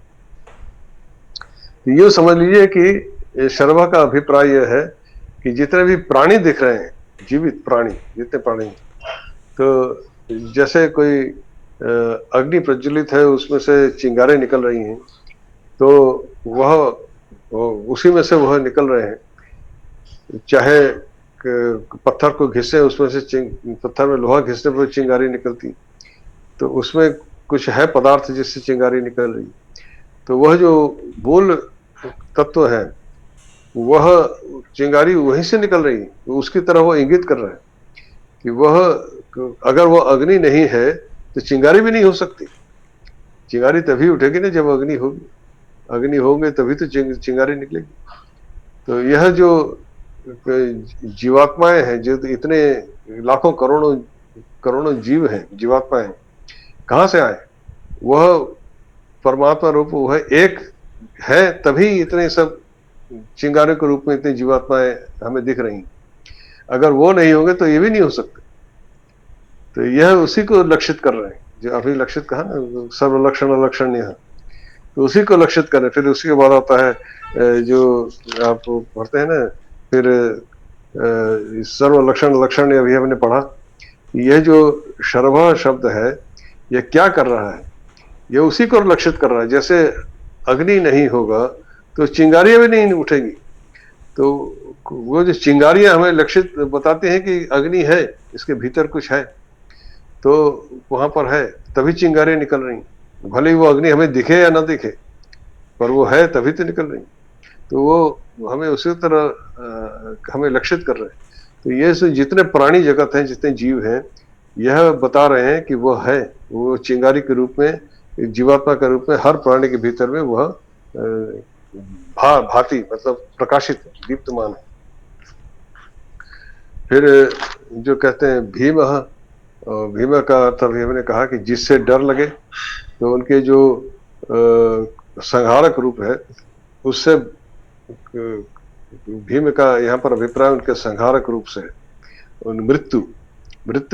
तो ये समझ लीजिए कि शरभः का अभिप्राय यह है कि जितने भी प्राणी दिख रहे हैं, जीवित प्राणी, जितने प्राणी, तो जैसे कोई अग्नि प्रज्वलित है, उसमें से चिंगारें निकल रही हैं, तो वह उसी में से वह निकल रहे हैं। चाहे पत्थर को घिसे, उसमें से पत्थर में लोहा घिसने पर चिंगारी निकलती, तो उसमें कुछ है पदार्थ जिससे चिंगारी निकल रही। तो वह जो मूल तत्व है, वह चिंगारी वहीं से निकल रही, उसकी तरह वो इंगित कर रहा है कि वह, अगर वह अग्नि नहीं है तो चिंगारी भी नहीं हो सकती। चिंगारी तभी उठेगी ना जब अग्नि होगी, अग्नि होंगे तभी तो चिंगारी निकलेगी। तो यह जो जीवात्माएं हैं, जो इतने लाखों करोड़ों करोड़ों जीव हैं, जीवात्माएं कहाँ से आए? वह परमात्मा रूप वह एक है, तभी इतने सब चिंगारे के रूप में इतनी जीवात्माएं हमें दिख रही। अगर वो नहीं होंगे तो ये भी नहीं हो सकते। तो यह उसी को लक्षित कर रहे हैं, जो अभी लक्षित कहा ना, सर्वलक्षण लक्षण्य, तो उसी को लक्षित करें। फिर उसी के बाद आता है जो आप पढ़ते हैं ना, फिर सर्वलक्षण लक्षण्य अभी हमने पढ़ा। यह जो शर्व शब्द है, यह क्या कर रहा है? यह उसी को लक्षित कर रहा है। जैसे अग्नि नहीं होगा तो चिंगारियां भी नहीं उठेगी। तो वो जो चिंगारियां हमें लक्षित बताती हैं कि अग्नि है, इसके भीतर कुछ है, तो वहां पर है, तभी चिंगारियां निकल रही। भले ही वो अग्नि हमें दिखे या ना दिखे, पर वो है तभी तो निकल रही। तो वो हमें उसी तरह हमें लक्षित कर रहे हैं। तो ये जितने प्राणी जगत हैं, जितने जीव हैं, यह बता रहे हैं कि वह है, वो चिंगारी के रूप में, जीवात्मा के रूप में हर प्राणी के भीतर में वह भांति मतलब प्रकाशित दीप्तमान है। फिर जो कहते हैं भीम, भीम का अर्थ अभी हमने कहा कि जिससे डर लगे, तो उनके जो संहारक रूप है, उससे भीम का यहाँ पर अभिप्राय उनके संहारक रूप से, उन मृत्यु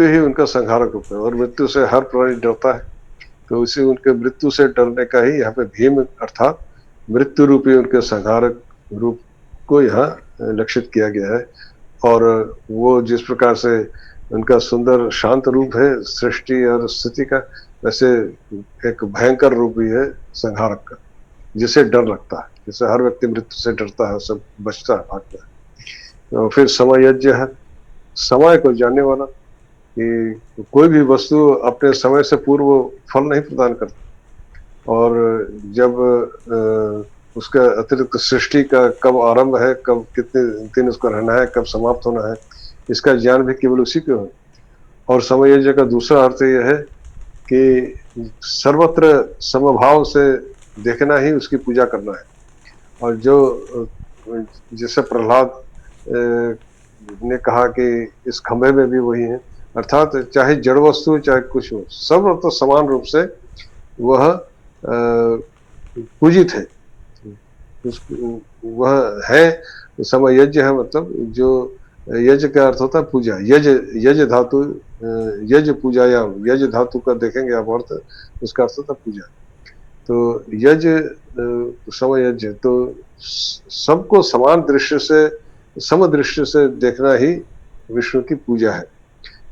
ही उनका संहारक रूप है, और मृत्यु से हर प्राणी डरता है। तो उसी उनके मृत्यु से डरने का ही यहाँ पे भीम अर्थात मृत्यु रूपी उनके संहारक रूप को यहाँ लक्षित किया गया है। और वो जिस प्रकार से उनका सुंदर शांत रूप है सृष्टि और स्थिति का, वैसे एक भयंकर रूप भी है संहारक का, जिसे डर लगता है, जिसे हर व्यक्ति मृत्यु से डरता है, सब बचता है, भागता है। तो फिर समय यज्ञ है, समय को जानने वाला, कि कोई भी वस्तु अपने समय से पूर्व फल नहीं प्रदान करती, और जब उसका अतिरिक्त सृष्टि का कब आरंभ है, कब कितने दिन उसका रहना है, कब समाप्त होना है, इसका ज्ञान भी केवल उसी को है। और समय यज्ञ का दूसरा अर्थ यह है कि सर्वत्र समभाव से देखना ही उसकी पूजा करना है। और जो जैसे प्रहलाद ने कहा कि इस खंभे में भी वही है, अर्थात चाहे जड़ वस्तु चाहे कुछ हो, सब तो समान रूप से वह पूजित है, वह है। समय यज्ञ है, मतलब जो यज्ञ का अर्थ होता है पूजा, यज धातु, यज पूजायाम, यज धातु का देखेंगे आप अर्थ, उसका अर्थ होता है पूजा। तो यज समय यज्ञ, तो सबको समान दृश्य से, समदृश्य से देखना ही विष्णु की पूजा है।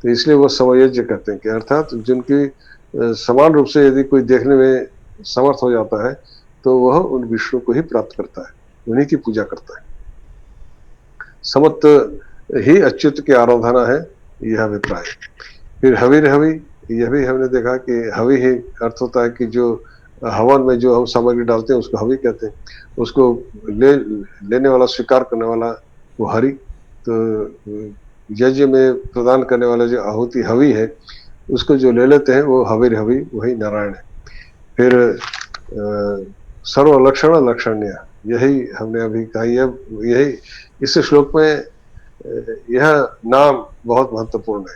तो इसलिए वो समयज्ञ कहते हैं कि अर्थात जिनकी समान रूप से यदि कोई देखने में समर्थ हो जाता है, तो वह उन विष्णु को ही प्राप्त करता है, उन्हीं की पूजा करता है। समत ही अच्युत की आराधना है, यह अभिप्राय। फिर हविर हवि, यह भी हमने देखा कि हवि ही अर्थ होता है कि जो हवन में जो हम सामग्री डालते हैं उसको हवि कहते हैं, उसको लेने वाला, स्वीकार करने वाला वो हरि। तो यज्ञ में प्रदान करने वाला जो आहुति हवि है, उसको जो ले लेते हैं वो हविर हवि, वही नारायण है। फिर सर्वलक्षण लक्षण्य, यही हमने अभी कहा, यही इस श्लोक में यह नाम बहुत महत्वपूर्ण है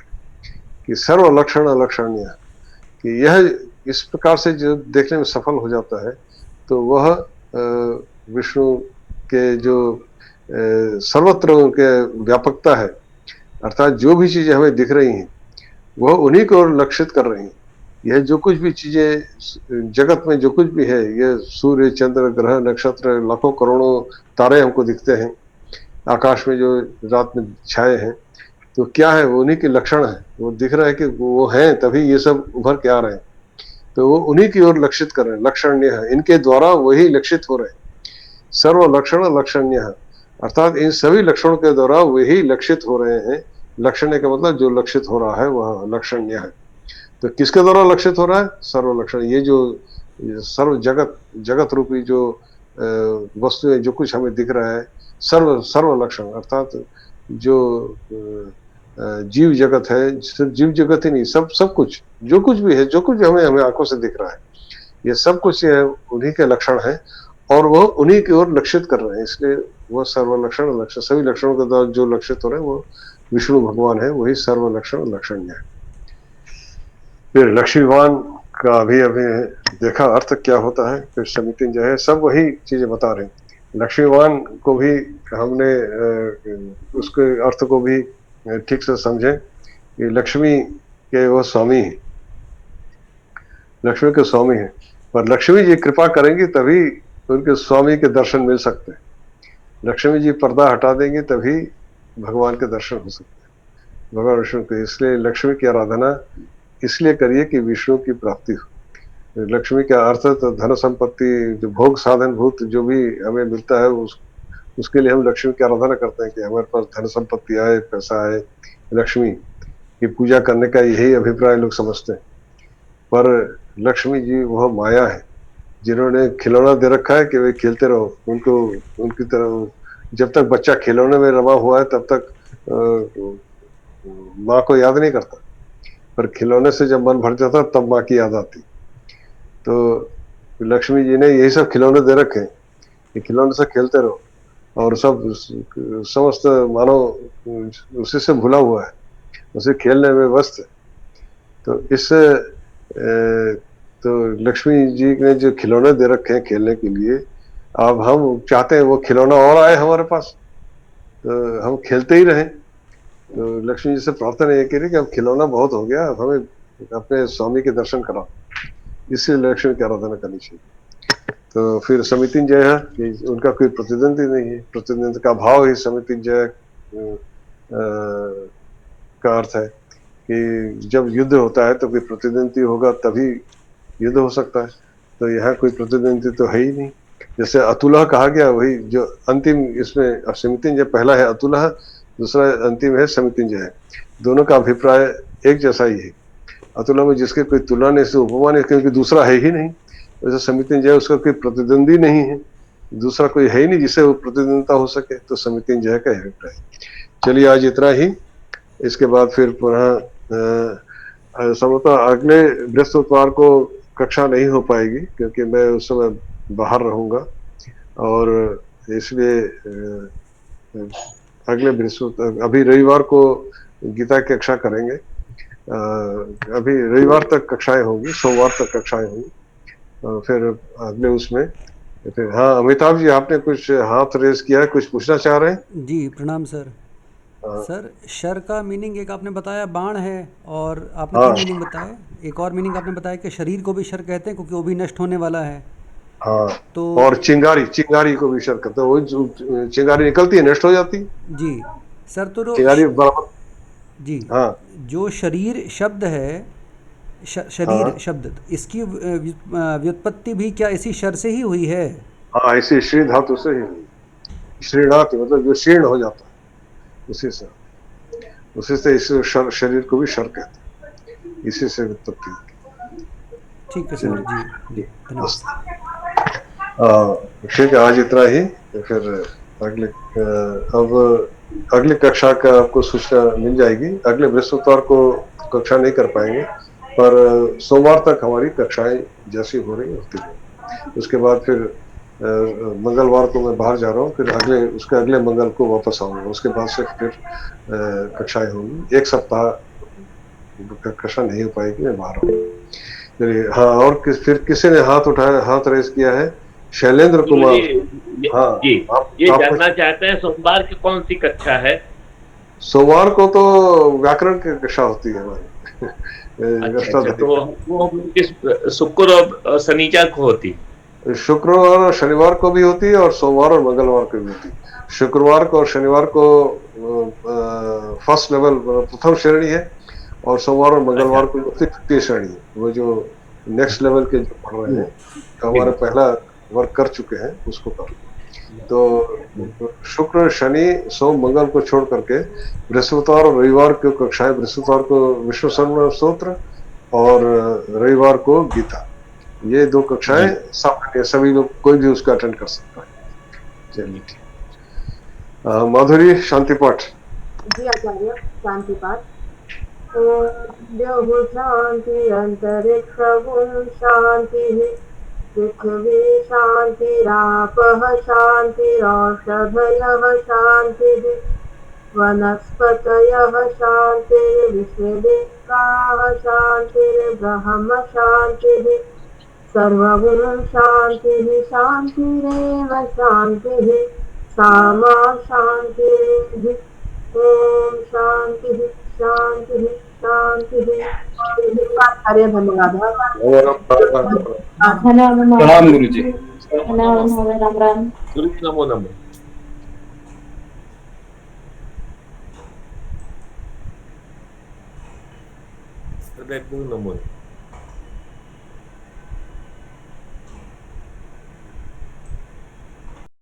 कि सर्वलक्षण लक्षण्य, कि यह इस प्रकार से जो देखने में सफल हो जाता है, तो वह विष्णु के जो सर्वत्र उनके व्यापकता है, अर्थात जो भी चीजें हमें दिख रही हैं वह उन्हीं को लक्षित कर रही हैं। यह जो कुछ भी चीजें जगत में जो कुछ भी है, यह सूर्य चंद्र ग्रह नक्षत्र लाखों करोड़ों तारे हमको दिखते हैं आकाश में जो रात में छाए हैं, तो क्या है, वो उन्हीं के लक्षण है। वो दिख रहा है कि वो है, तभी ये सब उभर के आ रहे हैं, तो वो उन्हीं की ओर लक्षित कर रहे हैं, लक्षण्य है, इनके द्वारा वही लक्षित हो रहे हैं। सर्व लक्षण लक्षण्य, अर्थात इन सभी लक्षणों के द्वारा वही लक्षित हो रहे हैं। लक्षण्य का मतलब जो लक्षित हो रहा है वह लक्षण्य है। तो किसके द्वारा लक्षित हो रहा है? सर्व लक्षण। ये जो सर्व जगत रूपी जो वस्तु है, जो कुछ हमें दिख रहा है, सर्व लक्षण, अर्थात जो जीव जगत है, सिर्फ जीव जगत ही नहीं, सब कुछ, जो कुछ भी है, जो कुछ हमें आंखों से दिख रहा है, ये सब कुछ उन्हीं के लक्षण है। और वो उन्हीं की ओर लक्षित कर रहे हैं, इसलिए वो सर्वलक्षण लक्षण, सभी लक्षणों के द्वारा जो लक्षित हो रहे हैं वो विष्णु भगवान है, वही सर्वलक्षण लक्षण है। फिर लक्ष्मीवान का भी अभी देखा अर्थ क्या होता है, फिर समिति जो है सब वही चीजें बता रहे हैं। लक्ष्मीवान को भी हमने उसके अर्थ को भी ठीक से समझे कि लक्ष्मी के वो स्वामी है, लक्ष्मी के स्वामी है, पर लक्ष्मी जी कृपा करेंगी तभी उनके स्वामी के दर्शन मिल सकते हैं। लक्ष्मी जी पर्दा हटा देंगे तभी भगवान के दर्शन हो सकते हैं, भगवान विष्णु के। इसलिए लक्ष्मी की आराधना इसलिए करिए कि विष्णु की प्राप्ति हो। लक्ष्मी का अर्थ तो धन संपत्ति, जो भोग साधन भूत जो भी हमें मिलता है उसके लिए हम लक्ष्मी की आराधना करते हैं कि हमारे पास धन संपत्ति आए, पैसा आए। लक्ष्मी की पूजा करने का यही अभिप्राय लोग समझते हैं, पर लक्ष्मी जी वह माया है जिन्होंने खिलौना दे रखा है कि वे खेलते रहो, उनको उनकी तरह जब तक बच्चा खिलौने में रमा हुआ है तब तक माँ को याद नहीं करता, पर खिलौने से जब मन भर जाता तब माँ की याद आती। तो लक्ष्मी जी ने यही सब खिलौने दे रखे हैं कि खिलौने से खेलते रहो, और सब समस्त मानव उसी से भुला हुआ है, उसे खेलने में व्यस्त है। तो इससे तो लक्ष्मी जी ने जो खिलौने दे रखे हैं खेलने के लिए, अब हम चाहते हैं वो खिलौना और आए हमारे पास, तो हम खेलते ही रहें। तो लक्ष्मी जी से प्रार्थना ये करी कि अब खिलौना बहुत हो गया, अब हमें अपने स्वामी के दर्शन कराओ, इसलिए लक्ष्मी की आराधना करनी चाहिए। तो फिर समितिंजय है कि उनका कोई प्रतिद्वंदी नहीं है, प्रतिद्वंद का भाव ही समितिंजय का अर्थ है कि जब युद्ध होता है तो कोई प्रतिद्वंदी होगा तभी युद्ध हो सकता है, तो यहाँ कोई प्रतिद्वंदी तो है ही नहीं। जैसे अतुलह कहा गया, वही जो अंतिम इसमें समितिंजय पहला है अतुलह, दूसरा अंतिम है समितिंजय है, दोनों का अभिप्राय एक जैसा ही है। अतुलह में जिसके कोई तुलना नहीं से उपमा नहीं, क्योंकि दूसरा है ही नहीं, वैसे समितिंजय उसका कोई प्रतिद्वंदी नहीं है, दूसरा कोई है ही नहीं जिससे वो प्रतिद्वंदिता हो सके, तो समितिंजय का अभिप्राय। चलिए आज इतना ही, इसके बाद फिर पुनः संभवतः अगले बृहस्पतिवार को कक्षा नहीं हो पाएगी क्योंकि मैं उस समय बाहर रहूंगा, और इसलिए अगले बृहस्पति अभी रविवार को गीता की कक्षा करेंगे। अभी रविवार तक कक्षाएं होंगी, सोमवार तक कक्षाएं होंगी, फिर अगले उसमें फिर। हाँ अमिताभ जी, आपने कुछ हाथ रेस किया है, कुछ पूछना चाह रहे हैं? जी प्रणाम सर। सर शर का मीनिंग एक आपने बताया बाण है, और आपने तीन हाँ मीनिंग बताए। एक और मीनिंग आपने बताया कि शरीर को भी शर कहते हैं क्योंकि वो भी नष्ट होने वाला है। हाँ, तो और चिंगारी, चिंगारी को भी शर करते हैं, वो चिंगारी निकलती है नष्ट हो जाती है, जी सर, चिंगारी बराबर। जी हाँ जो शरीर शब्द है, शरीर हाँ शब्द, इसकी व्युत्पत्ति भी क्या इसी शर से ही हुई है? हाँ, ऐसे श्री धातु से ही हुई। श्रीणाति मतलब जो शीर्ण हो जाता है, उसी से, उसी से इस शरीर को भी शर कहते हैं, इसी से उत्पत्ति होती ठीक है है। सर, जी चलिए जी धन्यवाद बस, सर। ठीक है आज इतना ही। तो फिर अगले अब अगली कक्षा का आपको सूचना मिल जाएगी। अगले बृहस्पतिवार को कक्षा नहीं कर पाएंगे, पर सोमवार तक हमारी कक्षाएं जैसी हो रही होती है। उसके बाद फिर मंगलवार को मैं बाहर जा रहा हूँ, फिर उसके अगले मंगल को वापस आऊंगा, उसके बाद से फिर कक्षाएं होंगी। एक सप्ताह कक्षा नहीं हो पाएगी, मैं बाहर हूँ। चलिए हाँ, और फिर किसी ने हाथ उठाया, हाथ रेस किया है, शैलेंद्र गुरु जी, कुमार। हाँ, जी ये आप जानना चाहते हैं सोमवार की कौन सी कक्षा है? सोमवार को तो व्याकरण की कक्षा होती है हमारी अच्छा अच्छा, अष्टाध्यायी। तो वो हम लोग किस शुक्र और शनिचर को होती? शुक्रवार और शनिवार को भी होती है, और सोमवार और मंगलवार को भी होती है। शुक्रवार को और शनिवार को फर्स्ट लेवल प्रथम श्रेणी है, और सोमवार और अच्छा मंगलवार को द्वितीय श्रेणी है। वो जो नेक्स्ट लेवल के जो पढ़ रहे हैं, जो हमारे ठीक पहला वर्क कर चुके हैं, उसको कर। तो शुक्र शनि सोम मंगल को छोड़ करके बृहस्पतिवार और रविवार की कक्षाएं, बृहस्पतिवार को विष्णु सहस्त्रनाम स्तोत्र और रविवार को गीता, ये दो कक्षाएं जी सामान्य, सभी लोग कोई भी उसका अटेंड कर सकता है। चलिए जी। ठीक। माधुरी शांति पाठ। जी आचार्य, शांति पाठ। ओम द्यौः शान्ति अन्तरिक्षं शान्तिः पृथिवी शान्तिरापः शान्तिरौषधयः शान्तिः वनस्पतयः शान्तिर्विश्वदेवाः शान्तिर्ब्रह्म शान्तिः सर्वगुण शान्तिः शान्तिरेव शान्तिः सामा शान्तिः ओम शान्तिः शान्तिः शान्तिः हरे धन्यवाद प्रणाम गुरुजी। राम राम गुरुजी नमो नमो। नमो नमो।